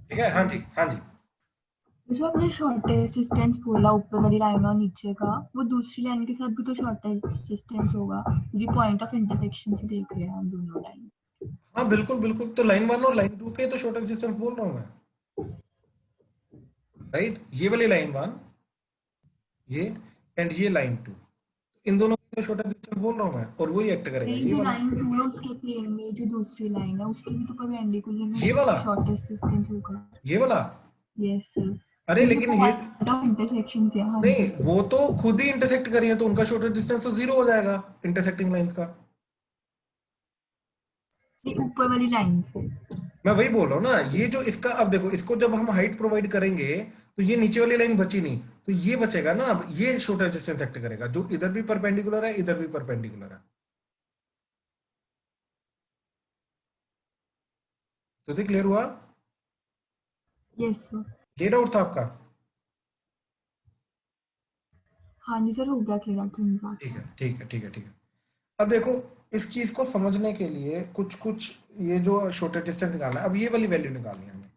ठीक है, हाँ जी, हाँ जी। जो आपने शॉर्टेस्ट डिस्टेंस बोला ऊपर वाली लाइन और नीचे का, वो दूसरी लाइन के साथ भी तो शॉर्टेस्ट डिस्टेंस होगा, क्योंकि पॉइंट ऑफ इंटरसेक्शन से देख रहे हैं हम दोनों लाइन। हाँ बिल्कुल बिल्कुल, तो लाइन वन और लाइन टू के तो शॉर्टेस्ट डिस्टेंस बोल रहा हूँ मैं, राइट। ये वाली लाइन वन, ये, एंड ये लाइन टू, इन दोनों का शॉर्टेस्ट डिस्टेंस बोल रहा हूँ मैं, और वही एक्ट करेगा नहीं, ये जो वाला। लाइन 2 है उसके प्लेन में जो दूसरी लाइन है उसके भी तो परपेंडिकुलर में ये वाला, शॉर्टेस्ट डिस्टेंस होगा। ये वाला। यस सर, अरे क्योंकि लेकिन वो ये, पॉइंट ऑफ इंटरसेक्शन से, हाँ नहीं, जी। वो तो खुद ही इंटरसेक्ट करी है, तो उनका शॉर्टेस्ट डिस्टेंस तो जीरो हो जाएगा इंटरसेक्टिंग लाइंस का। ये ऊपर वाली लाइन से। मैं वही बोल रहा हूँ ना, ये जो इसका, अब देखो इसको जब हम हाइट प्रोवाइड करेंगे तो ये नीचे वाली लाइन बची नहीं, तो ये बचेगा ना। अब ये शॉर्टेस्ट डिस्टेंस एक्ट करेगा, जो इधर भी परपेंडिकुलर है इधर भी परपेंडिकुलर है। तो क्लियर हुआ? Yes sir. ये डाउट था आपका? हाँ जी सर, हो गया क्लियर आपकी बात। ठीक है, ठीक है, ठीक है, ठीक है। अब देखो, इस चीज को समझने के लिए कुछ कुछ, ये जो शॉर्टेस्ट डिस्टेंस निकालना है, अब ये वाली वैल्यू निकालनी है हमें।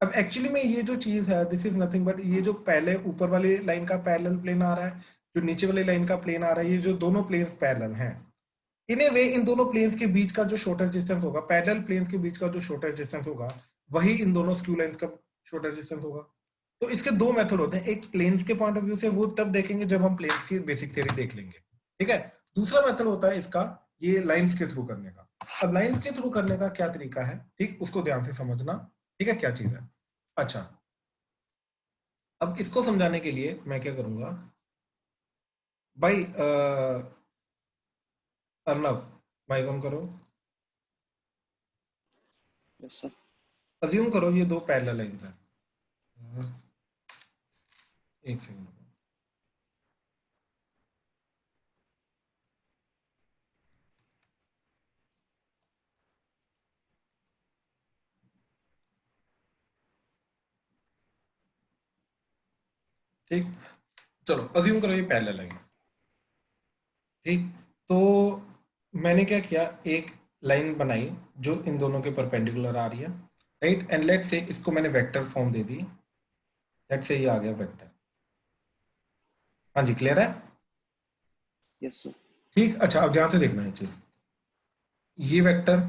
अब एक्चुअली में ये जो चीज है, दिस इज नथिंग बट, ये जो पहले ऊपर वाली लाइन का पैरेलल प्लेन आ रहा है, जो नीचे वाली लाइन का प्लेन आ रहा है, ये जो दोनों प्लेन्स पैरेलल हैं, इन ए वे इन दोनों प्लेन्स के बीच का जो शॉर्टेस्ट डिस्टेंस होगा, पैरेलल प्लेन्स के बीच का जो शॉर्टेस्ट डिस्टेंस होगा, वही इन दोनों स्क्यू लाइंस का शॉर्टेस्ट डिस्टेंस होगा। तो इसके दो मेथड होते हैं, एक प्लेन्स के पॉइंट ऑफ व्यू से, वो तब देखेंगे जब हम प्लेन्स की बेसिक थ्योरी देख लेंगे, ठीक है। दूसरा मेथड होता है इसका, ये लाइंस के थ्रू करने का। अब लाइंस के थ्रू करने का क्या तरीका है, ठीक, उसको ध्यान से समझना, ठीक है, क्या चीज है। अच्छा, अब इसको समझाने के लिए मैं क्या करूंगा भाई, अर्नव, माइक ऑन करो। Yes sir. अज्यूम करो ये दो पैरेलल लाइंस हैं। एक सेकंड। ठीक, चलो अज्यूम करो ये पैरेलल है, ठीक। तो मैंने क्या किया, एक लाइन बनाई जो इन दोनों के परपेंडिकुलर आ रही है, राइट, एंड लेट से इसको मैंने वेक्टर फॉर्म दे दी, लेट से ये आ गया वेक्टर। हाँ जी, क्लियर है? Yes sir. ठीक, अच्छा अब ध्यान से देखना है चीज, ये वेक्टर,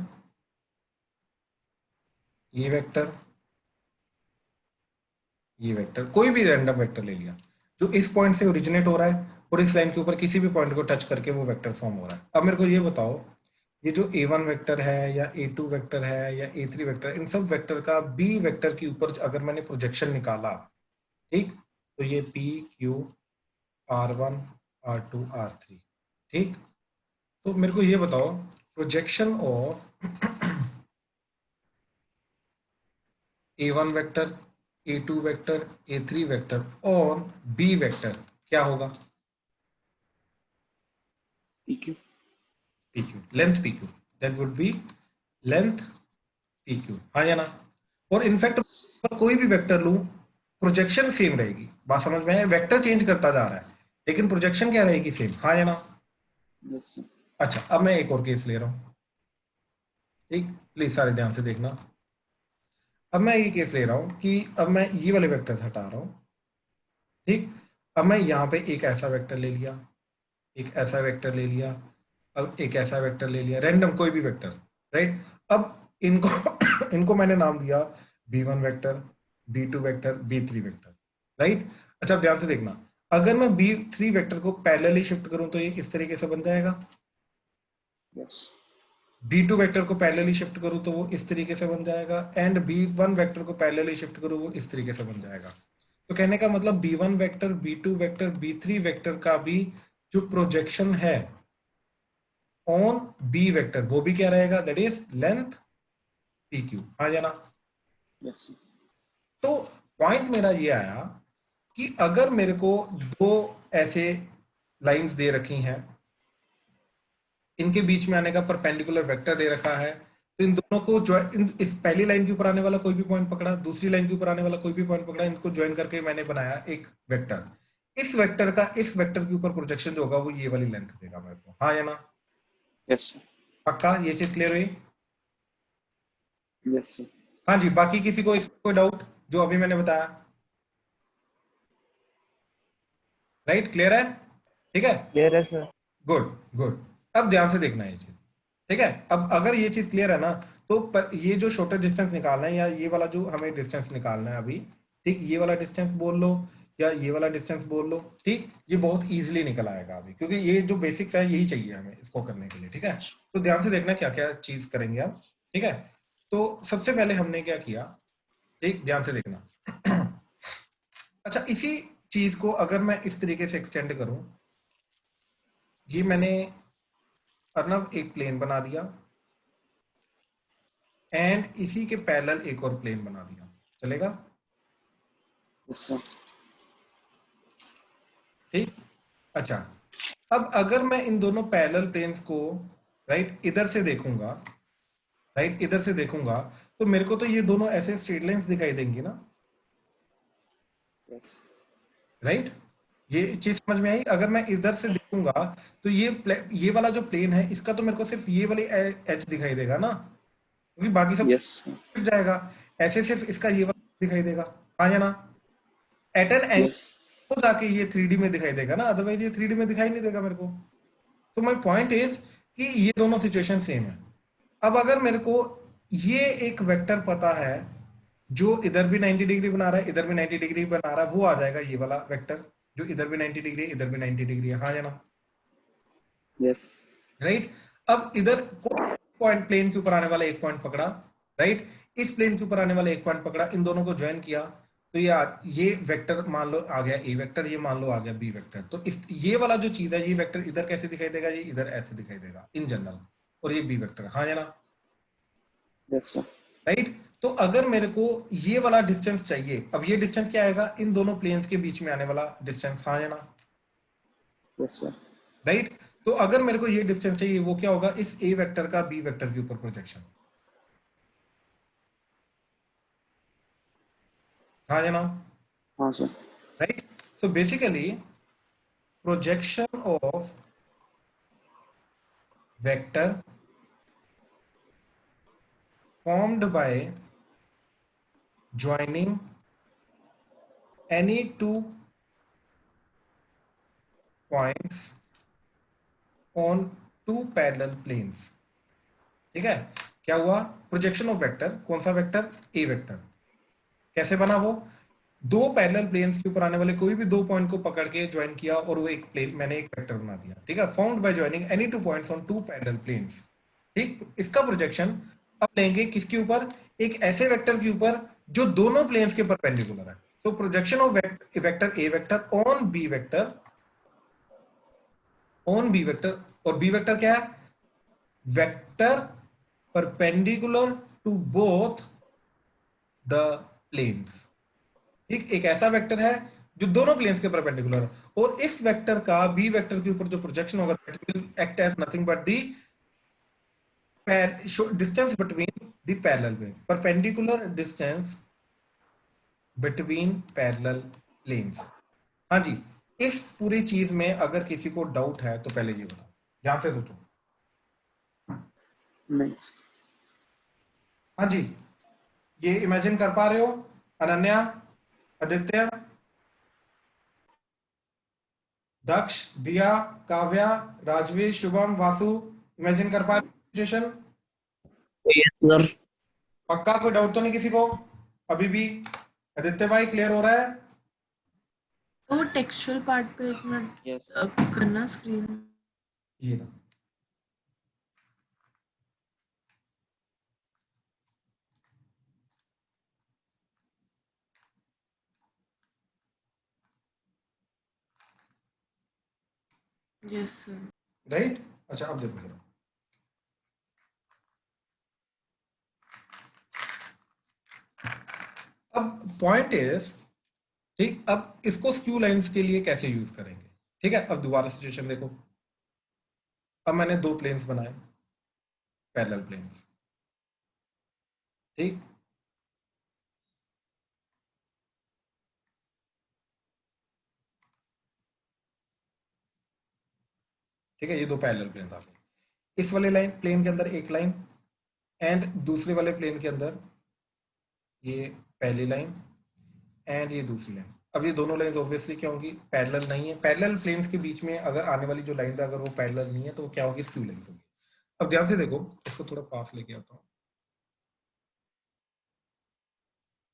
ये वेक्टर, ये वेक्टर, कोई भी रैंडम वेक्टर ले लिया जो इस पॉइंट से ओरिजिनेट हो रहा है और इस लाइन के ऊपर किसी भी पॉइंट को टच करके वो वेक्टर फॉर्म हो रहा है। अब मेरे को ये बताओ, ये जो A1 वेक्टर है या A2 वेक्टर है या A3 वेक्टर, इन सब वेक्टर का B वेक्टर के ऊपर अगर मैंने प्रोजेक्शन निकाला, ठीक, तो ये P Q R1 R2 R3, ठीक। तो मेरे को ये बताओ, projection of A1 vector, A2 vector, A3 vector on B vector क्या होगा? PQ। PQ, length PQ, that would be length PQ, हाँ या ना? और इनफैक्ट कोई भी वेक्टर लूं, प्रोजेक्शन सेम रहेगी, बात समझ में है? वेक्टर चेंज करता जा रहा है लेकिन प्रोजेक्शन क्या रहेगी? सेम, हाँ या ना? Yes sir. अच्छा, अब मैं एक और केस ले रहा हूं, ठीक, प्लीज सारे ध्यान से देखना। अब मैं ये केस ले रहा हूं कि अब मैं ये वाले वेक्टर्स हटा रहा हूं, ठीक। अब मैं यहाँ पे एक ऐसा वेक्टर ले लिया, एक ऐसा वेक्टर ले लिया, अब एक ऐसा वेक्टर ले लिया, रैंडम कोई भी वेक्टर, राइट। अब इनको इनको मैंने नाम दिया B1 vector, B2 vector, B3 vector, right. अच्छा अब ध्यान से देखना, अगर मैं B3 वेक्टर को पैरेलली शिफ्ट करूं तो ये इस तरीके से बन जाएगा, यस। B2 वेक्टर को पैरेलली शिफ्ट करूं तो वो इस तरीके से बन जाएगा, एंड B1 वेक्टर को पैरेलली शिफ्ट करूं वो इस तरीके से बन जाएगा। तो कहने का मतलब B1 vector, B2 vector, B3 vector का भी जो प्रोजेक्शन है ऑन B वेक्टर वो भी क्या रहेगा? दैट इज लेंथ PQ, हाँ या ना? Yes sir. तो पॉइंट मेरा ये आया कि अगर मेरे को दो ऐसे लाइंस दे रखी हैं, इनके बीच में आने का परपेंडिकुलर वेक्टर दे रखा है, तो इन दोनों को इस पहली लाइन के ऊपर आने वाला कोई भी पॉइंट पकड़ा, दूसरी लाइन के ऊपर आने वाला कोई भी पॉइंट पकड़ा, इनको ज्वाइन करके मैंने बनाया एक वेक्टर। इस वेक्टर का इस वेक्टर के ऊपर प्रोजेक्शन जो होगा वो ये वाली लेंथ देगा मेरे को, हाँ या ना? Yes sir. पक्का ये चीज क्लियर हुई? Yes sir. हाँ जी, बाकी किसी को इसमें कोई डाउट जो अभी मैंने बताया? राइट, क्लियर है? ठीक है, क्लियर है सर। Good good. अब ध्यान से देखना है ये चीज, ठीक है। अब अगर ये चीज क्लियर है ना, तो पर ये जो शॉर्टर डिस्टेंस निकालना है या ये वाला जो हमें डिस्टेंस निकालना है अभी, ठीक, ये वाला डिस्टेंस बोल लो या ये वाला डिस्टेंस बोल लो, ठीक, ये बहुत इजीली निकल आएगा अभी, क्योंकि ये जो बेसिक्स है यही चाहिए हमें इसको करने के लिए, ठीक है। तो ध्यान से देखना क्या क्या चीज करेंगे हम, ठीक है। तो सबसे पहले हमने क्या किया, ठीक, ध्यान से देखना। अच्छा, इसी चीज को अगर मैं इस तरीके से एक्सटेंड करूं, ये मैंने अर्नव एक प्लेन बना दिया एंड इसी के पैरेलल एक और प्लेन बना दिया, चलेगा? Yes sir. ठीक, अच्छा अब अगर मैं इन दोनों पैरेलल प्लेन्स को राइट इधर से देखूंगा, राइट इधर से देखूंगा, तो मेरे को तो ये दोनों ऐसे स्ट्रेट लाइंस दिखाई देंगी ना, यस। राइट। ये चीज समझ में आई? अगर मैं इधर से देखूंगा तो ये वाला जो प्लेन है इसका तो मेरे को सिर्फ ये वाली एज दिखाई देगा ना, क्योंकि बाकी सब यस सर। छिप जाएगा, ऐसे सिर्फ इसका ये वाला दिखाई देगा, हाँ या ना? At an angle yes. तो जाके ये 3D में दिखाई देगा ना, अदरवाइज ये 3D में दिखाई नहीं देगा मेरे को। तो माय पॉइंट इज कि ये दोनों सिचुएशन सेम है। अब अगर मेरे को ये एक वेक्टर पता है जो इधर भी 90 डिग्री बना रहा है, इधर भी 90 डिग्री बना रहा है, वो आ जाएगा ये वाला वेक्टर जो इधर भी 90 डिग्री है, इधर भी 90 डिग्री है, हाँ या ना? यस। राइट। अब इधर पॉइंट प्लेन के ऊपर आने वाला एक पॉइंट पकड़ा, राइट, इस प्लेन के ऊपर आने वाला एक पॉइंट पकड़ा, इन दोनों को ज्वाइन किया, तो ये वेक्टर मान लो आ गया ए वेक्टर, ये मान लो आ गया बी वेक्टर। तो इस ये वाला जो चीज है, ये वेक्टर इधर कैसे दिखाई देगा? ये इधर ऐसे दिखाई देगा इन जनरल, और ये बी वेक्टर, हाँ या ना? Yes sir. राइट। तो अगर मेरे को ये वाला डिस्टेंस चाहिए, अब ये डिस्टेंस क्या आएगा? इन दोनों प्लेन्स के बीच में आने वाला डिस्टेंस, हाँ या ना? Yes sir. राइट। तो अगर मेरे को ये डिस्टेंस चाहिए, वो क्या होगा? इस ए वेक्टर का बी वेक्टर के ऊपर प्रोजेक्शन, हाँ या ना? हाँ sir. Right. So basically, projection of vector formed by joining any two points on two parallel planes. ठीक है, क्या हुआ? प्रोजेक्शन ऑफ वेक्टर, कौन सा वेक्टर? A vector. कैसे बना वो? दो पैरेलल प्लेन्स के ऊपर आने वाले कोई भी दो पॉइंट को पकड़ के ज्वाइन किया और वो एक प्लेन, मैंने एक वेक्टर बना दिया। ठीक है, formed by joining any two points on two parallel planes. ठीक, इसका प्रोजेक्शन अब लेंगे किसके ऊपर? एक ऐसे वेक्टर के ऊपर जो दोनों प्लेन्स के परपेंडिकुलर है। तो projection of vector a vector on b vector, on b vector, और बी वेक्टर क्या है? Vector perpendicular to both the planes. ठीक, एक ऐसा वेक्टर है जो दोनों प्लेन्स के परपेंडिकुलर है, और इस वेक्टर का बी वेक्टर के ऊपर जो प्रोजेक्शन होगा that will act as nothing but the distance between the parallel planes, perpendicular distance between parallel planes. हाँ जी, इस पूरी चीज में अगर किसी को डाउट है तो पहले ये बताओ, ध्यान से सोचो। नाइस। हाँ जी, ये इमेजिन कर पा रहे हो? अनन्या, आदित्य, दक्ष, दिया, काव्या, राजवीर, शुभम, वासु, इमेजिन कर पा रहे सिचुएशन? Yes sir. पक्का? कोई डाउट तो नहीं किसी को अभी भी? आदित्य भाई, क्लियर हो रहा है? तो टेक्सचुअल पार्ट पे एक मिनट यस करना स्क्रीन। ये ना, यस सर। राइट? अच्छा, अब देखो जरा, अब पॉइंट इज, ठीक, अब इसको स्क्यू लाइंस के लिए कैसे यूज करेंगे? ठीक है, अब दोबारा सिचुएशन देखो। अब मैंने दो प्लेन्स बनाए, पैरेलल प्लेन्स। ठीक, ठीक है, ये दो पैरेलल प्लेन आपके, इस वाले लाइन प्लेन के अंदर एक लाइन एंड दूसरे वाले प्लेन के अंदर ये पहली लाइन एंड ये दूसरी लाइन। अब ये दोनों लाइंस ऑब्वियसली क्या होंगी? पैरेलल नहीं है। पैरेलल प्लेन्स के बीच में अगर आने वाली जो लाइन है अगर वो पैरेलल नहीं है तो वो क्या होगी? स्क्यू लाइंस होगी। अब ध्यान से देखो, इसको थोड़ा पास लेके आता हूँ।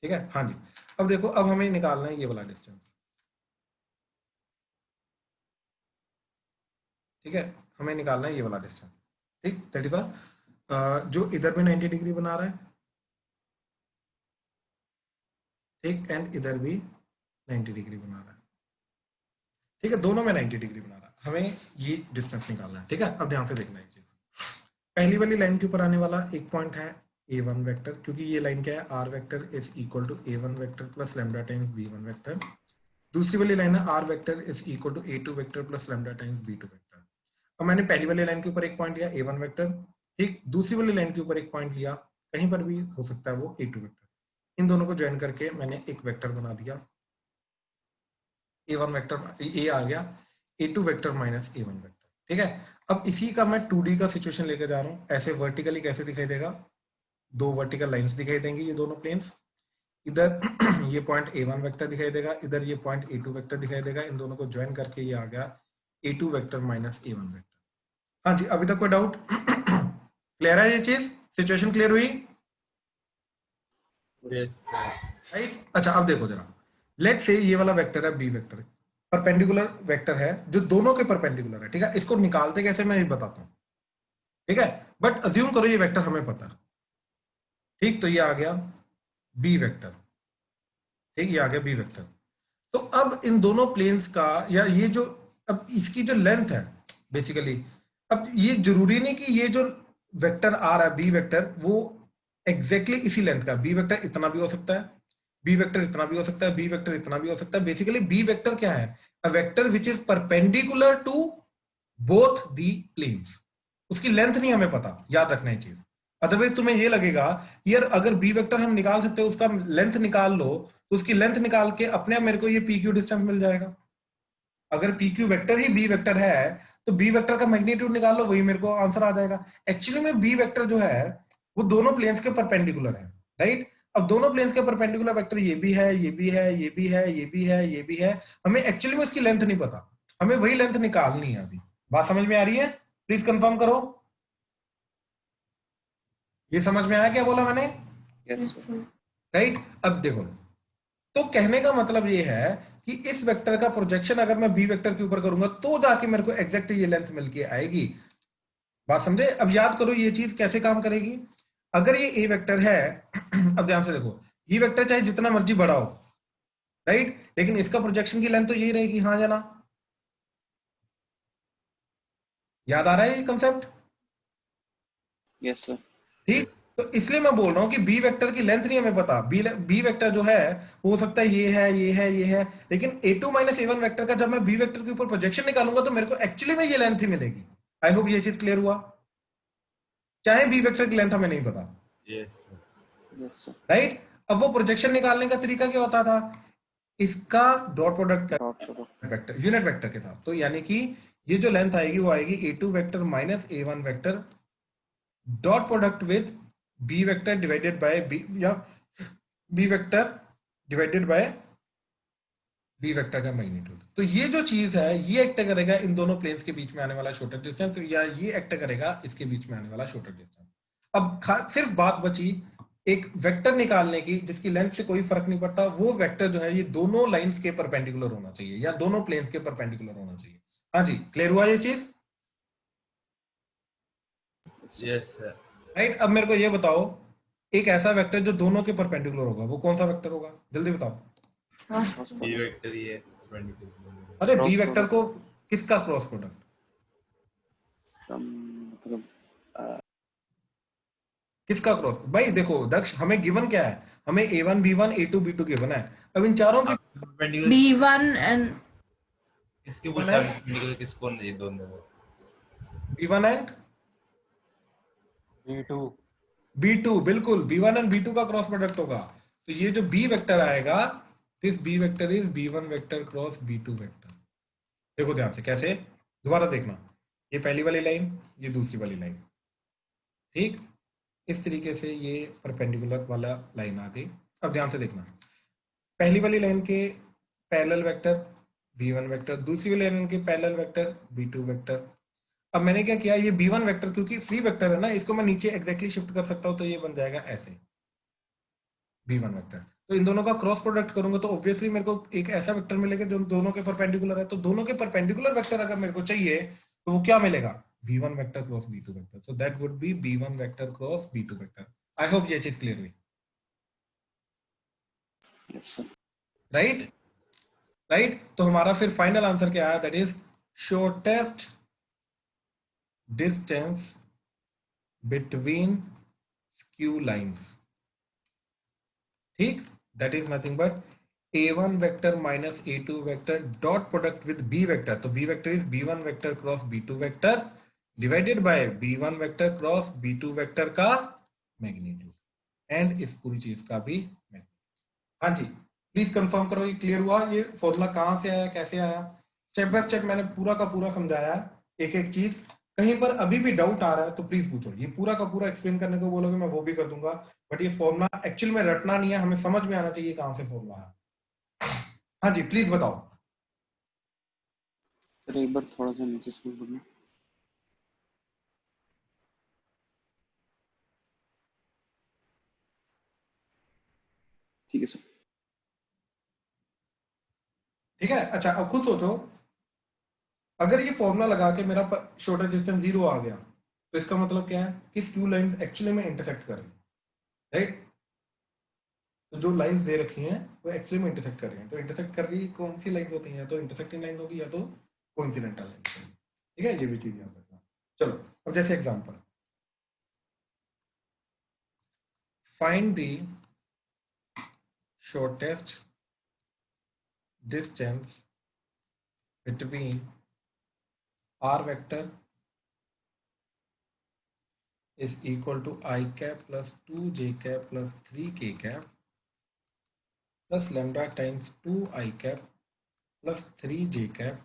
ठीक है, हाँ जी, अब देखो, अब हमें निकालना है ये वाला डिस्टेंस। ठीक है, हमें निकालना है ये वाला डिस्टेंस। ठीक, दैट इज जो इधर में 90 डिग्री बना रहा है, ठीक, एंड इधर भी 90 डिग्री बना रहा है। ठीक है, दोनों में 90 डिग्री बना रहा है। हमें ये डिस्टेंस निकालना है। ठीक है, अब ध्यान से देखना है चीज। पहली वाली लाइन के ऊपर आने वाला एक पॉइंट है a1 वेक्टर, क्योंकि ये लाइन क्या है? r vector is equal to a1 vector plus lambda times b1 vector. दूसरी वाली लाइन है r vector is equal to a2 vector plus lambda times b2 vector. अब मैंने पहली वाली लाइन के ऊपर एक पॉइंट लिया a1 वेक्टर, ठीक, दूसरी वाली लाइन के ऊपर एक पॉइंट लिया, कहीं पर भी हो सकता है वो a2 वेक्टर। इन दोनों को ज्वाइन करके मैंने एक वेक्टर बना दिया, a1 वेक्टर, ये आ गया a2 vector minus a1 vector. ठीक है, अब इसी का मैं 2D का सिचुएशन लेकर जा रहा हूँ। ऐसे वर्टिकली कैसे दिखाई देगा? दो वर्टिकल लाइंस दिखाई देंगी, ये दोनों प्लेन्स। इधर ये पॉइंट a1 वेक्टर दिखाई देगा, इधर ये पॉइंट a2 वेक्टर दिखाई देगा। इन दोनों को ज्वाइन करके ये आ गया a2 vector minus a1 vector. हाँ जी, अभी तक कोई डाउट? क्लियर है ये चीज? सिचुएशन क्लियर हुई? राइट? अच्छा, अब देखो जरा, लेट से ये वाला वेक्टर है b वेक्टर, परपेंडिकुलर वेक्टर है जो दोनों के परपेंडिकुलर है। ठीक है, इसको निकालते कैसे मैं ये बताता हूँ। ठीक है, बट अज्यूम करो ये वेक्टर हमें पता है। ठीक, तो ये आ गया b वेक्टर। ठीक, ये आ गया b वेक्टर। तो अब इन दोनों प्लेन्स का, या ये जो, अब इसकी जो लेंथ है बेसिकली, अब ये जरूरी नहीं कि ये जो वेक्टर आ रहा है b वेक्टर वो एग्जैक्टली इसी लेंथ का, b वेक्टर इतना भी हो सकता है, b वेक्टर इतना भी हो सकता है, b वेक्टर इतना भी हो सकता है। बेसिकली b वेक्टर क्या है? A vector which is perpendicular to both the planes. उसकी लेंथ नहीं हमें पता, याद रखना है चीज। अदरवाइज तुम्हें ये लगेगा यार अगर b वेक्टर हम निकाल सकते हैं, उसका लेंथ निकाल लो, तो उसकी लेंथ निकाल के अपने आप मेरे को ये पी क्यू डिस्टेंस मिल जाएगा। अगर पी क्यू वेक्टर ही बी वेक्टर है तो बी वेक्टर का मैग्नीट्यूड निकाल लो, वही मेरे को आंसर आ जाएगा। एक्चुअली में बी वेक्टर जो है वो दोनों प्लेन्स के परपेंडिकुलर है, राइट। अब दोनों प्लेन्स के परपेंडिकुलर वेक्टर ये भी है, ये भी है, ये भी है, ये भी है, ये भी है। हमें एक्चुअली में उसकी लेंथ नहीं पता, हमें वही लेंथ निकालनी है। अभी बात समझ में आ रही है? प्लीज कंफर्म करो। ये समझ में आया क्या बोला मैंने? Yes sir. राइट। अब देखो, तो कहने का मतलब ये है कि इस वेक्टर का प्रोजेक्शन अगर मैं बी वेक्टर के ऊपर करूंगा तो जाके मेरे को एग्जैक्ट ये लेंथ मिलके आएगी। बात समझे? अब याद करो ये चीज कैसे काम करेगी। अगर ये ए वेक्टर है अब ध्यान से देखो, ये वेक्टर चाहे जितना मर्जी बड़ा हो, राइट, लेकिन इसका प्रोजेक्शन की लेंथ तो यही रहेगी, हाँ जाना। याद आ रहा है ये कंसेप्ट? Yes sir. ठीक। तो इसलिए मैं बोल रहा हूं कि बी वेक्टर की लेंथ नहीं हमें पता। बी वेक्टर जो है हो सकता है ये है, ये है, ये है, लेकिन a2 माइनस a1 वेक्टर का जब मैं बी वेक्टर के ऊपर प्रोजेक्शन निकालूंगा तो मेरे को एक्चुअली में ये लेंथ ही मिलेगी। आई होप ये चीज क्लियर हुआ। चाहे बी वेक्टर की लेंथ हमें नहीं पता, यस सर। राइट। अब वो प्रोजेक्शन निकालने का तरीका क्या होता था? इसका dot product dot product. Vector, unit vector के साथ। तो यानी कि ये जो लेंथ आएगी वो आएगी a2 vector minus a1 vector dot product with b vector divided by b, या b vector divided by b vector का मैग्नीट्यूड। तो ये जो चीज है ये एक्ट करेगा इन दोनों प्लेन्स के बीच में आने वाला शॉर्टर डिस्टेंस, या ये एक्ट करेगा इसके बीच में आने वाला शॉर्टर डिस्टेंस। अब सिर्फ बात बची एक वेक्टर निकालने की जिसकी लेंथ से कोई फर्क नहीं पड़ता। वो वेक्टर जो है ये दोनों लाइंस के परपेंडिकुलर होना चाहिए या दोनों प्लेन्स के परपेंडिकुलर होना चाहिए। हाँ जी, क्लियर हुआ ये चीज? Yes sir. राइट। अब मेरे को ये बताओ, एक ऐसा वेक्टर जो दोनों के परपेंडिकुलर होगा वो कौन सा वेक्टर होगा? जल्दी बताओ। बी वेक्टर ही है perpendicular। अरे Cross बी वेक्टर product। को किसका क्रॉस प्रोडक्ट? मतलब किसका क्रॉस? भाई देखो दक्ष, हमें गिवन क्या है? हमें a1 b1 a2 b2 given है। अब इन चारों की perpendicular B1 and किसके पूछा है? perpendicular किसको नहीं? दोनों को। b1 एंड B2 b2, बिल्कुल b1 एंड b2 का क्रॉस प्रोडक्ट होगा। तो ये जो b वेक्टर आएगा, this b vector is b1 vector cross b2 vector. देखो ध्यान से कैसे, दोबारा देखना, ये पहली वाली लाइन, ये दूसरी वाली लाइन, ठीक, इस तरीके से ये परपेंडिकुलर वाला लाइन आ गई। अब ध्यान से देखना, पहली वाली लाइन के पैरेलल वेक्टर b1 वेक्टर, दूसरी वाली लाइन के पैरेलल वेक्टर b2 वेक्टर। अब मैंने क्या किया, ये b1 वेक्टर क्योंकि फ्री वेक्टर है ना, इसको मैं नीचे एग्जैक्टली शिफ्ट कर सकता हूं, तो ये बन जाएगा ऐसे b1 वेक्टर। तो इन दोनों का क्रॉस प्रोडक्ट करूंगा तो ऑब्वियसली मेरे को एक ऐसा वेक्टर मिलेगा जो दोनों के परपेंडिकुलर है। तो दोनों के परपेंडिकुलर वेक्टर अगर मेरे को चाहिए तो वो क्या मिलेगा? b1 vector cross b2 vector. So that would be b1 vector cross b2 vector. I hope ये चीज क्लियर हुई, यस सर। राइट। राइट। तो हमारा फिर फाइनल आंसर क्या आया? That is shortest distance between skew lines. ठीक, that is nothing but a1 vector minus a2 vector dot product with b vector. तो b vector is b1 vector cross b2 vector divided by b1 vector cross b2 vector का magnitude and इस पूरी चीज का भी magnitude. हाँ जी, please confirm करो ये क्लियर हुआ? ये फॉर्मूला कहां से आया, कैसे आया? स्टेप बाय स्टेप मैंने पूरा का पूरा समझाया, एक एक चीज। कहीं पर अभी भी डाउट आ रहा है तो प्लीज पूछो, ये पूरा का पूरा एक्सप्लेन करने को बोलोगे मैं वो भी कर दूंगा, बट ये फॉर्मूला एक्चुअल में रटना नहीं है, हमें समझ में आना चाहिए कहां से फॉर्मूला है। हाँ जी, प्लीज बताओ। सर एक बार थोड़ा सा नीचे स्क्रॉल करना। ठीक है सर। ठीक है, अच्छा अब खुद सोचो, अगर ये फॉर्मूला लगा के मेरा शॉर्टर डिस्टेंस 0 आ गया तो इसका मतलब क्या है कि स्क्यू लाइन एक्चुअली में इंटरसेक्ट कर रही है, राइट। तो जो लाइंस दे रखी हैं वो एक्चुअली में इंटरसेक्ट कर रही हैं। तो इंटरसेक्ट कर रही कौन सी लाइंस होती हैं? या तो इंटरसेक्टिंग लाइन होगी या तो कोइंसिडेंटल लाइन। ठीक है, ये भी चीज याद रखना। चलो अब जैसे example, find the shortest distance between r vector is equal to I cap plus 2j cap plus 3k cap plus lambda times 2i cap plus 3j cap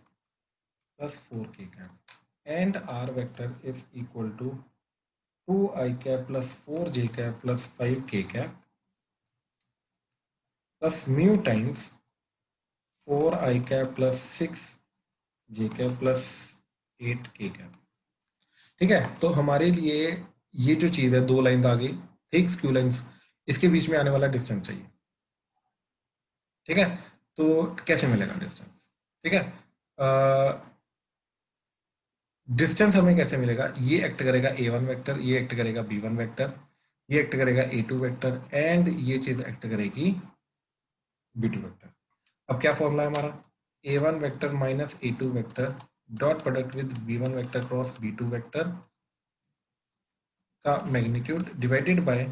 plus 4k cap and r vector is equal to 2i cap plus 4j cap plus 5k cap plus mu times 4i cap plus 6j cap plus 8k cap. ठीक है, तो हमारे लिए ये जो चीज है, दो लाइन आगे, ठीक, स्क्यू लाइंस, इसके बीच में आने वाला डिस्टेंस चाहिए। ठीक है, तो कैसे मिलेगा डिस्टेंस? ठीक है, डिस्टेंस हमें कैसे मिलेगा? ये एक्ट करेगा a1 वेक्टर, ये एक्ट करेगा b1 वेक्टर, ये एक्ट करेगा a2 वेक्टर एंड ये चीज एक्ट करेगी b2 वेक्टर। अब क्या फॉर्मूला है हमारा? a1 vector minus a2 vector dot product with b1 vector cross b2 vector का magnitude divided by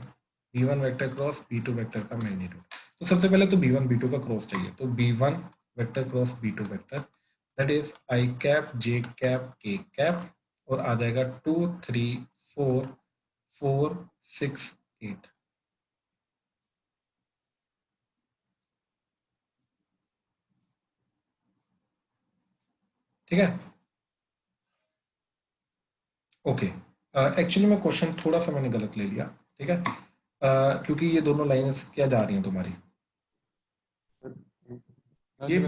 b1 vector cross b2 vector का मैग्नीट्यूड। तो सबसे पहले तो b1 b2 का क्रॉस चाहिए, तो b1 vector cross b2 vector that is i cap j cap k cap और आ जाएगा 2 3 4 4 6 8। ठीक है, ओके। एक्चुअली में क्वेश्चन थोड़ा सा मैंने गलत ले लिया। ठीक है, क्योंकि ये दोनों लाइंस क्या जा रही हैं तुम्हारी, ये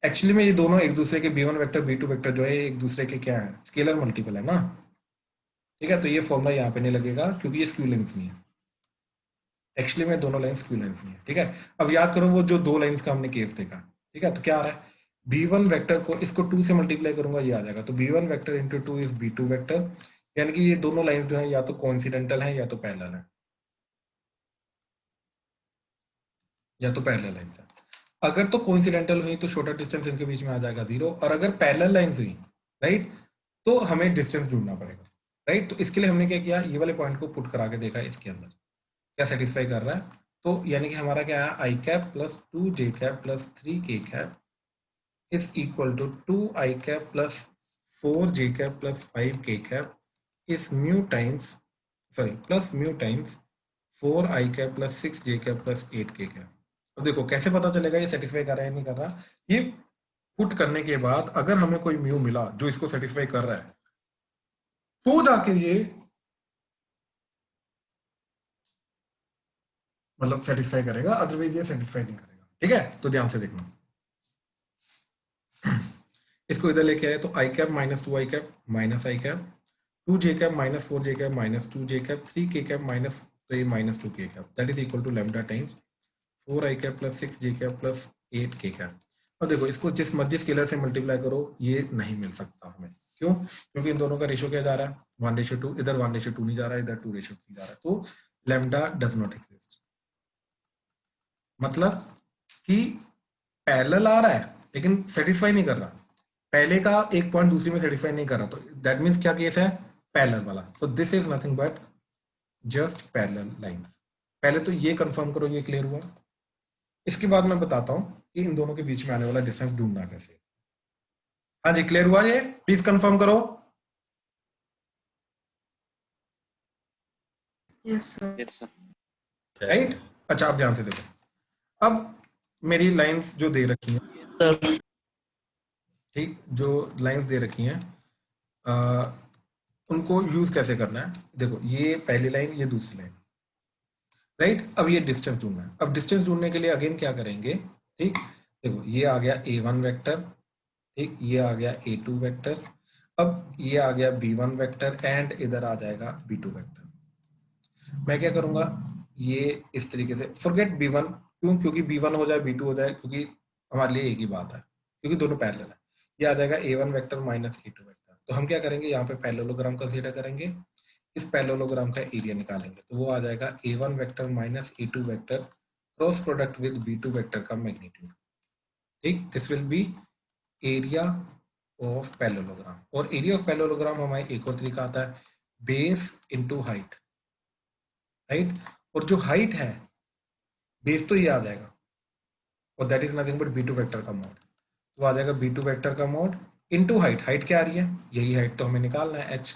एक्चुअली में ये दोनों एक दूसरे के b1 वेक्टर b2 वेक्टर जो है एक दूसरे के क्या है, स्केलर मल्टीपल है ना। ठीक है, तो ये फॉर्मूला यहाँ पे नहीं लगेगा क्योंकि ये स्क्यू लाइंस नहीं है। एक्चुअली में दोनों लाइन स्क्यू लाइंस नहीं है। ठीक है, अब याद करो वो जो दो लाइंस का हमने केस देखा। ठीक है, तो क्या आ रहा है, b1 वेक्टर को इसको 2 से मल्टीप्लाई करूंगा, ये आ जाएगा, तो b1 vector into 2 is b2 vector, यानी कि ये दोनों लाइंस जो है या तो कोइंसिडेंटल है या तो पैरेलल है, या तो पैरेलल लाइंस है। अगर तो कोइंसिडेंटल हुई तो शॉर्टर डिस्टेंस इनके बीच में आ जाएगा 0, और अगर पैरेलल लाइंस हुई, राइट, तो हमें डिस्टेंस ढूंढना पड़ेगा। राइट, तो इसके लिए हमने क्या किया, ये वाले पॉइंट को पुट करा के देखा इसके अंदर क्या सेटिस्फाई कर रहा है। तो यानी कि हमारा क्या है, i cap plus 2j cap plus 3k cap is equal to 2i cap plus 4j cap plus 5k cap is mu times plus mu times 4i cap plus 6j cap plus 8k cap. तो देखो कैसे पता चलेगा ये satisfy कर रहा है नहीं कर रहा। ये पुट करने के बाद अगर हमें कोई म्यू मिला जो इसको सेटिस्फाई कर रहा है तो जाके ये मतलब सेटिस्फाई करेगा, अदरवाइज ये सेटिस्फाई नहीं करेगा। ठीक है, तो ध्यान से देखना, इसको इधर लेके आए तो i cap minus 2i cap minus i cap 2j cap minus 4j cap minus 2j cap 3k cap minus minus 2k cap that is equal to lambda times 4i cap plus 6j cap plus 8k cap. और देखो इसको जिस मर्जी scalar से multiply करो ये नहीं मिल सकता हमें, क्यों? क्योंकि इन दोनों का रेशियो क्या जा रहा है, 1:2, इधर 1:2 नहीं जा रहा है, इधर 2:3 जा रहा है, तो लैम्डा डज नॉट एग्जिस्ट। मतलब कि पैरेलल आ रहा है लेकिन सेटिस्फाई नहीं कर रहा, पहले का एक पॉइंट दूसरी में सेटिस्फाई नहीं कर रहा, तो दैट मीन्स क्या केस है, पैरेलल वाला। So this is nothing but just parallel lines. पहले तो ये कंफर्म करो ये क्लियर हुआ, इसके बाद मैं बताता हूं कि इन दोनों के बीच में आने वाला डिस्टेंस ढूंढना कैसे। हाँ जी, क्लियर हुआ ये? प्लीज कंफर्म करो। Yes sir. Yes sir. Right, अच्छा आप ध्यान से देखो, अब मेरी लाइंस जो दे रखी हैं, ठीक, जो लाइंस दे रखी हैं उनको यूज कैसे करना है। देखो ये पहली लाइन, ये दूसरी लाइन, राइट। अब ये डिस्टेंस ढूंढना है। अब डिस्टेंस ढूंढने के लिए अगेन क्या करेंगे, ठीक, देखो ये आ गया a1 वेक्टर, ठीक, ये आ गया a2 वेक्टर, अब ये आ गया b1 वेक्टर एंड इधर आ जाएगा b2 वेक्टर। मैं क्या करूंगा, ये इस तरीके से फॉरगेट b1, क्यों? क्योंकि b1 हो जाए b2 हो जाए, क्योंकि हमारे लिए एक ही बात है, क्योंकि दोनों पैरेलल है। ये आ जाएगा a1 vector minus a2 vector. तो हम क्या करेंगे, यहाँ पे पैरेललोग्राम कंसीडर करेंगे, इस पैरेललोग्राम का एरिया निकालेंगे, तो वो आ जाएगा a1 vector minus a2 vector cross product with b2 vector का मैग्नीट्यूड। ठीक, this will be area of parallelogram. और एरिया ऑफ पैरेललोग्राम हमारे एक और तरीका आता है, बेस इनटू हाइट, राइट। और जो हाइट है, बेस तो ये आ जाएगा, और that is nothing but b2 vector का मोड। तो आ जाएगा b2 वेक्टर का मोड इनटू हाइट। हाइट क्या आ रही है, यही हाइट तो हमें निकालना है h।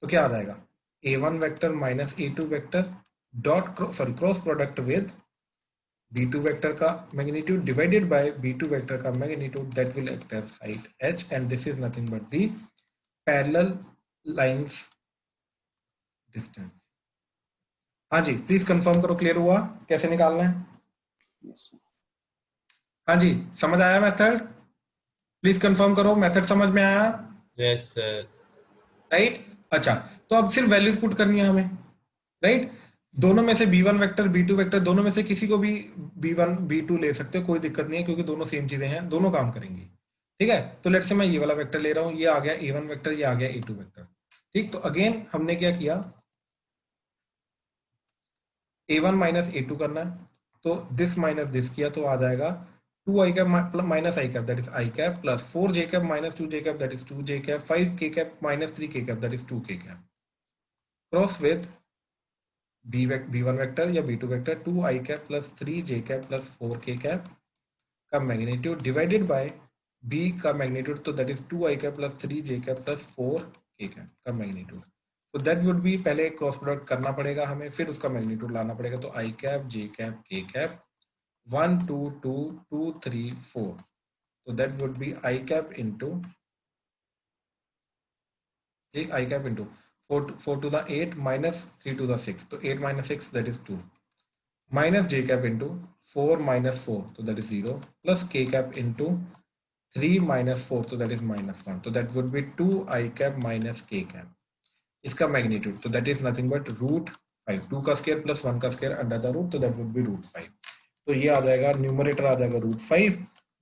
तो क्या आ जाएगा, a1 vector minus a2 vector dot cross product with b2 vector का magnitude divided by b2 vector का magnitude that will act as height h and this is nothing but the parallel lines distance. हाँ जी, please confirm करो, clear हुआ कैसे निकालना है? Yes, sir. हाँ जी, समझ आया मेथड? प्लीज कंफर्म करो, मेथड समझ में आया? Yes sir. राइट, अच्छा तो अब सिर्फ वैल्यूज पुट करनी है हमें, राइट? दोनों में से b1 वेक्टर b2 वेक्टर दोनों में से किसी को भी b1 b2 ले सकते हो, कोई दिक्कत नहीं है क्योंकि दोनों सेम चीजें हैं, दोनों काम करेंगी। ठीक है, तो लेट्स से मैं ये वाला वेक्टर ले रहा हूं, ये आ गया a1 वेक्टर, ये आ गया a2 वेक्टर। ठीक, तो अगेन हमने क्या किया, a1 माइनस a2 करना है, तो दिस माइनस दिस किया तो आ जाएगा 2i cap minus i cap that is i cap plus 4j cap minus 2j cap that is 2j cap 5k cap minus 3k cap that is 2k cap cross with b1 vector या b2 vector 2i cap plus 3j cap plus 4k cap का magnitude divided by b का magnitude, तो that is 2i cap plus 3j cap plus 4k cap का magnitude. तो that would be, पहले cross product करना पड़ेगा हमें, फिर उसका मैग्नीट्यूड लाना पड़ेगा, तो i cap j cap k cap 1 2 2 2 3 4, तो that would be i cap into i cap into 4 to the 8 minus 3 to the 6, तो 8 minus 6 that is 2 minus j cap into 4 minus 4, so that is 0 plus k cap into 3 minus 4, so that is minus 1, so that would be 2 I cap minus k cap, इसका magnitude, तो that is nothing but root 5, 2 का square plus 1 का square under the root, तो that would be root 5, तो ये आ जाएगा, numerator आ जाएगा root 5,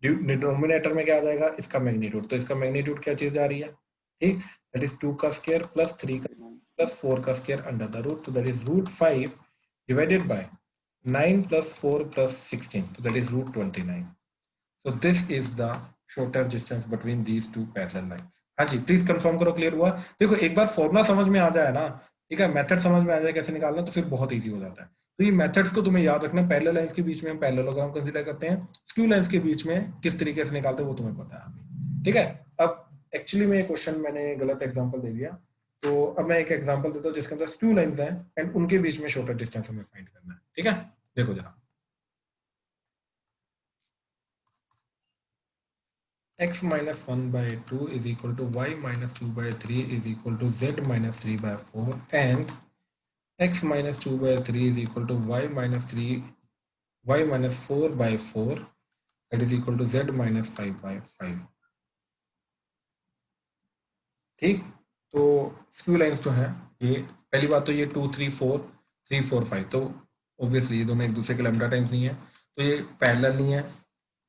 डिनोमिनेटर में क्या आ जाएगा, इसका मैग्नीट्यूड, तो इसका मैग्नीट्यूड क्या चीज जा रही है, ठीक, दैट इज 2 का स्क्वायर प्लस 3 का प्लस 4 का स्क्वायर अंडर द रूट, तो that is root 5 divided by 9 plus 4 plus 16, so that is root 29. So this is the shortest distance between these two parallel lines. हाँ जी, please confirm करो, clear हुआ? देखो एक बार formula समझ में आ जाए ना, ठीक है, मेथड समझ में आ जाए कैसे निकालना, तो फिर बहुत इजी हो जाता है। तो ये मेथड्स को तुम्हें याद रखना, पैरेलल लाइंस के बीच में हम पैरेललोग्राम कंसीडर करते हैं, स्क्यू लाइंस के बीच में किस तरीके से निकालते हैं वो तुम्हें पता है अभी, ठीक है। अब एक्चुअली में क्वेश्चन मैंने गलत एग्जांपल दे दिया, तो अब मैं एक एग्जांपल देता हूँ जिसके अंदर स्क्यू लाइंस हैं एंड उनके बीच में शॉर्टर डिस्टेंस हमें फाइंड करना है, ठीक है। देखो जरा, x minus 1 by 2 is equal to y minus 2 by 3 is equal to z minus 3 by 4 and x minus 2 by 3 is equal to y minus 4 by 4 that is equal to z minus 5 by 5। ठीक, तो skew lines जो है, ये पहली बात तो ये 2 3 4 3 4 5, तो ऑब्वियसली ये दोनों एक दूसरे के लैम्डा टाइम्स नहीं है, तो ये पैरेलल नहीं है,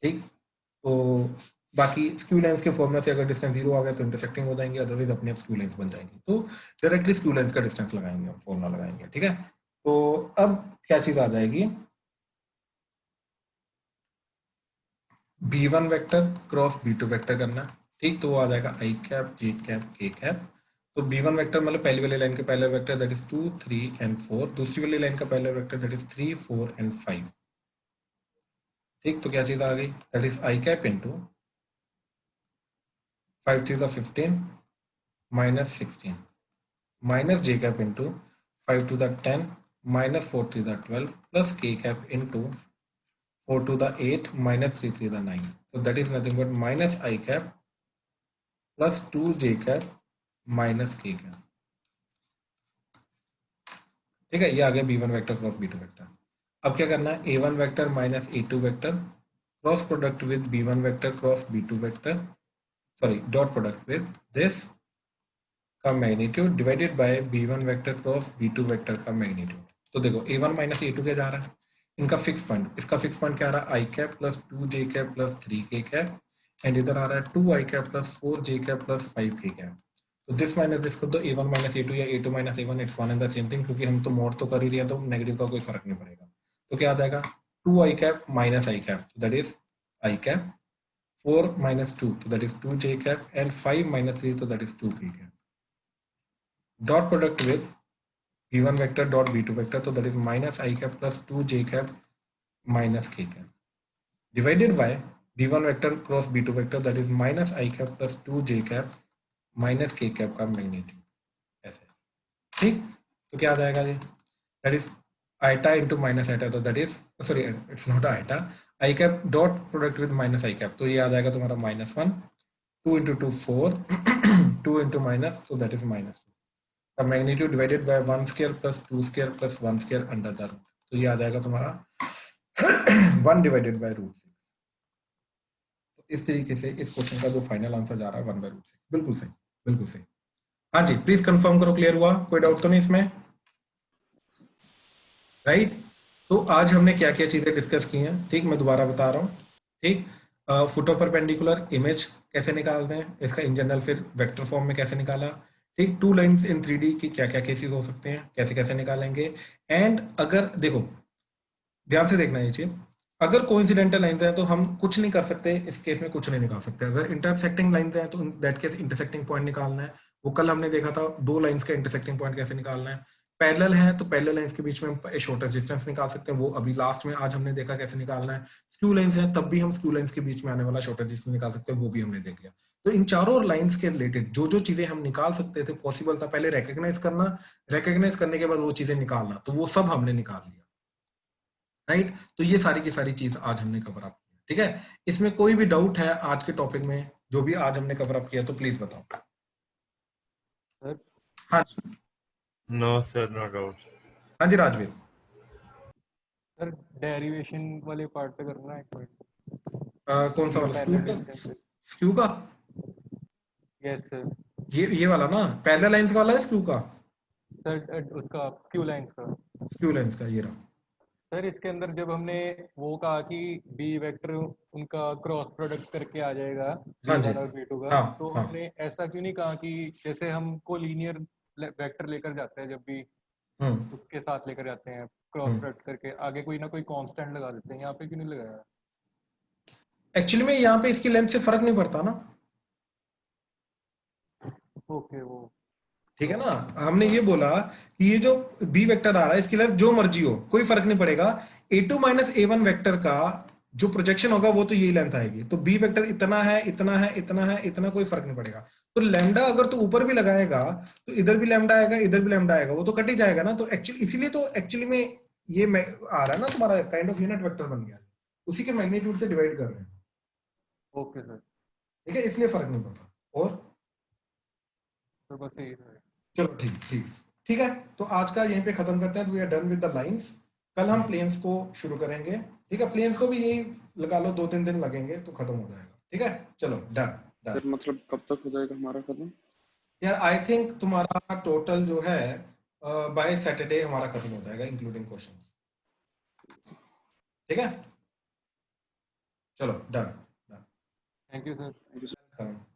ठीक। तो बाकी स्क्यू लाइंस के फॉर्मूला से अगर डिस्टेंस 0 आ गया तो इंटरसेक्टिंग हो जाएंगे, अदरवाइज अपने आप स्क्यू लाइंस बन जाएंगी, तो डायरेक्टली स्क्यू लाइंस का डिस्टेंस लगाएंगे, हम फॉर्मूला लगाएंगे, ठीक है। तो अब क्या चीज आ जाएगी, b1 vector cross b2 vector करना, ठीक, तो वो आ जाएगा i cap j cap k cap, तो b1 वेक्टर मतलब पहली वाली लाइन के पहले वेक्टर दैट इज 2 3 एंड 4, दूसरी वाली लाइन का पहले वेक्टर दैट इज 3 4 एंड 5, ठीक, तो क्या चीज आ गई, that is i cap into 5 3 15 minus 16 minus j cap into 5 to the 10 minus 4 3 the 12 plus k cap into 4 to the 8 minus 3 3 the 9, so that is nothing but minus I cap plus 2 j cap minus k cap, ठीक है। ये आ गया b1 vector cross b2 vector. अब क्या करना है, a1 vector minus a2 vector cross product with b1 vector cross b2 vector, sorry dot product with this का magnitude divided by b1 vector cross b2 vector का magnitude. तो देखो a1 minus a2 क्या जा रहा है, इनका फिक्स पॉइंट, इसका फिक्स पॉइंट क्या आ रहा है, i cap plus 2j cap plus 3k cap, and इधर आ रहा है 2i cap plus 4j cap plus 5k cap, तो दिस माइनस दिस कर दो, a1 माइनस a2 या a2 minus a1, it's one and the same thing, क्योंकि हम तो मोड तो कर ही रहे हैं, तो नेगेटिव का कोई फर्क नहीं पड़ेगा। तो क्या आ जाएगा, 2i cap minus i cap, that is i cap, 4 minus 2, so that is 2j cap, and 5 minus 3, so that is 2k cap. Dot product with b1 vector dot b2 vector, so that is minus I cap plus 2j cap minus k cap, divided by b1 vector cross b2 vector, that is minus I cap plus 2j cap minus k cap का magnitude, ऐसे, ठीक। तो क्या आ जाएगा ये, that is iota into minus iota, तो that is sorry it's not iota, I cap dot product with minus I cap, तो ये आ जाएगा तुम्हारा -1, 2 into 2 4 2 into minus, तो that is -2 का magnitude divided by 1 square plus 2 square plus 1 square under the root, तो ये आ जाएगा तुम्हारा 1 डिवाइडेड बाय √6। तो इस तरीके से इस क्वेश्चन का जो फाइनल आंसर जा रहा है 1/√6। बिल्कुल सही, बिल्कुल सही। हाँ जी, प्लीज कंफर्म करो, क्लियर हुआ, कोई डाउट तो नहीं इसमें, राइट? तो आज हमने क्या क्या चीजें डिस्कस की हैं, ठीक, मैं दोबारा बता रहा हूँ, ठीक। फुट ऑफ परपेंडिकुलर इमेज कैसे निकालते हैं, इसका इन जनरल फिर वेक्टर फॉर्म में कैसे निकाला, ठीक। 2 लाइंस इन 3D की क्या क्या केसेस हो सकते हैं, कैसे कैसे निकालेंगे। एंड अगर देखो ध्यान से देखना ये चीज, अगर कोइंसिडेंटल लाइंस हैं तो हम कुछ नहीं कर सकते, इस केस में कुछ नहीं निकाल सकते। अगर इंटरसेक्टिंग लाइंस हैं तो in that case intersecting point निकालना है, वो कल हमने देखा था 2 लाइंस का इंटरसेक्टिंग पॉइंट कैसे निकालना है। पैरेलल है तो पैरेलल लाइंस के बीच में हम शॉर्टेस्ट डिस्टेंस निकाल सकते हैं, वो अभी लास्ट में आज हमने देखा कैसे निकालना है। स्क्यू लाइंस है तब भी हम स्क्यू लाइंस के बीच में आने वाला शॉर्टेस्ट डिस्टेंस निकाल सकते हैं, वो भी हमने देख लिया। तो इन चारों लाइंस के रिलेटेड जो जो चीजें हम निकाल सकते थे, पॉसिबल था, पहले रिकॉग्नाइज करना, रिकॉग्नाइज करने के बाद वो चीजें निकालना, तो वो सब हमने निकाल लिया, राइट। तो ये सारी की सारी चीज आज हमने कवर अप किया, ठीक है। इसमें कोई भी डाउट है आज के टॉपिक में, जो भी आज हमने कवर अप किया, तो प्लीज बताओ। सर हाँ नो सर, नो डाउट। हाँ जी राजवीर। सर डेरिवेशन वाले पार्ट पे करना है कोई कौन सा वाला, स्क्यू पैरेलल का? डिस्टेंस। स्क्यू का? Yes sir. ये वाला ना, पैरेलल लाइंस का वाला है, स्क्यू का? सर उसका क्यू लाइंस का। स्क्यू लाइंस का, ये रहा। सर इसके अंदर जब हमने वो कहा कि बी वेक्टर उनका क्रॉस प्रोडक्ट करके आ जाएगा हाँ जी, B1 और B2 का, हाँ, तो हाँ। हमने ऐसा क्यों नहीं कहा कि जैसे हम को लीनियर वेक्टर लेकर जाते हैं, जब भी हम्म उसके साथ लेकर जाते हैं क्रॉस प्रोडक्ट करके, आगे कोई ना कोई कांस्टेंट लगा देते हैं, यहाँ पे क्यों नहीं लगाया? एक्चुअली में यहाँ पे इसकी लेंथ से फर्क नहीं पड़ता ना, ओके वो ठीक है ना। हमने ये बोला कि ये जो बी वेक्टर आ रहा है इसकी लेंथ जो मर्जी हो, कोई फर्क नहीं पड़ेगा। a2 - a1 वेक्टर का जो प्रोजेक्शन होगा वो तो यही लेंथ आएगी, तो बी वेक्टर इतना है, इतना है, इतना है, इतना, कोई फर्क नहीं पड़ेगा। तो लैम्डा अगर तो ऊपर भी लगाएगा तो इधर भी लैम्डा आएगा, इधर भी लैम्डा आएगा, वो तो कट ही जाएगा ना। तो एक्चुअली इसीलिए तो एक्चुअली में ये आ रहा है ना तुम्हारा काइंड ऑफ यूनिट वेक्टर बन गया, उसी के मैग्नीट्यूड से डिवाइड कर रहे हैं, ओके सर। ठीक है, इसलिए फर्क नहीं पड़ता। और तो बस यही है। चलो ठीक ठीक ठीक है, तो आज का यहीं पे खत्म करते हैं। तो we are done with the lines. कल हम प्लेन्स को शुरू करेंगे, ठीक है। प्लेन्स को भी यही लगा लो 2-3 दिन लगेंगे तो खत्म हो जाएगा, ठीक है। चलो डन डन। सर मतलब कब तक हो जाएगा हमारा खत्म? यार आई थिंक तुम्हारा टोटल जो है बाय सैटरडे हमारा खत्म हो जाएगा इंक्लूडिंग क्वेश्चंस, ठीक है। चलो done done. Thank you sir. Thank you sir. Welcome.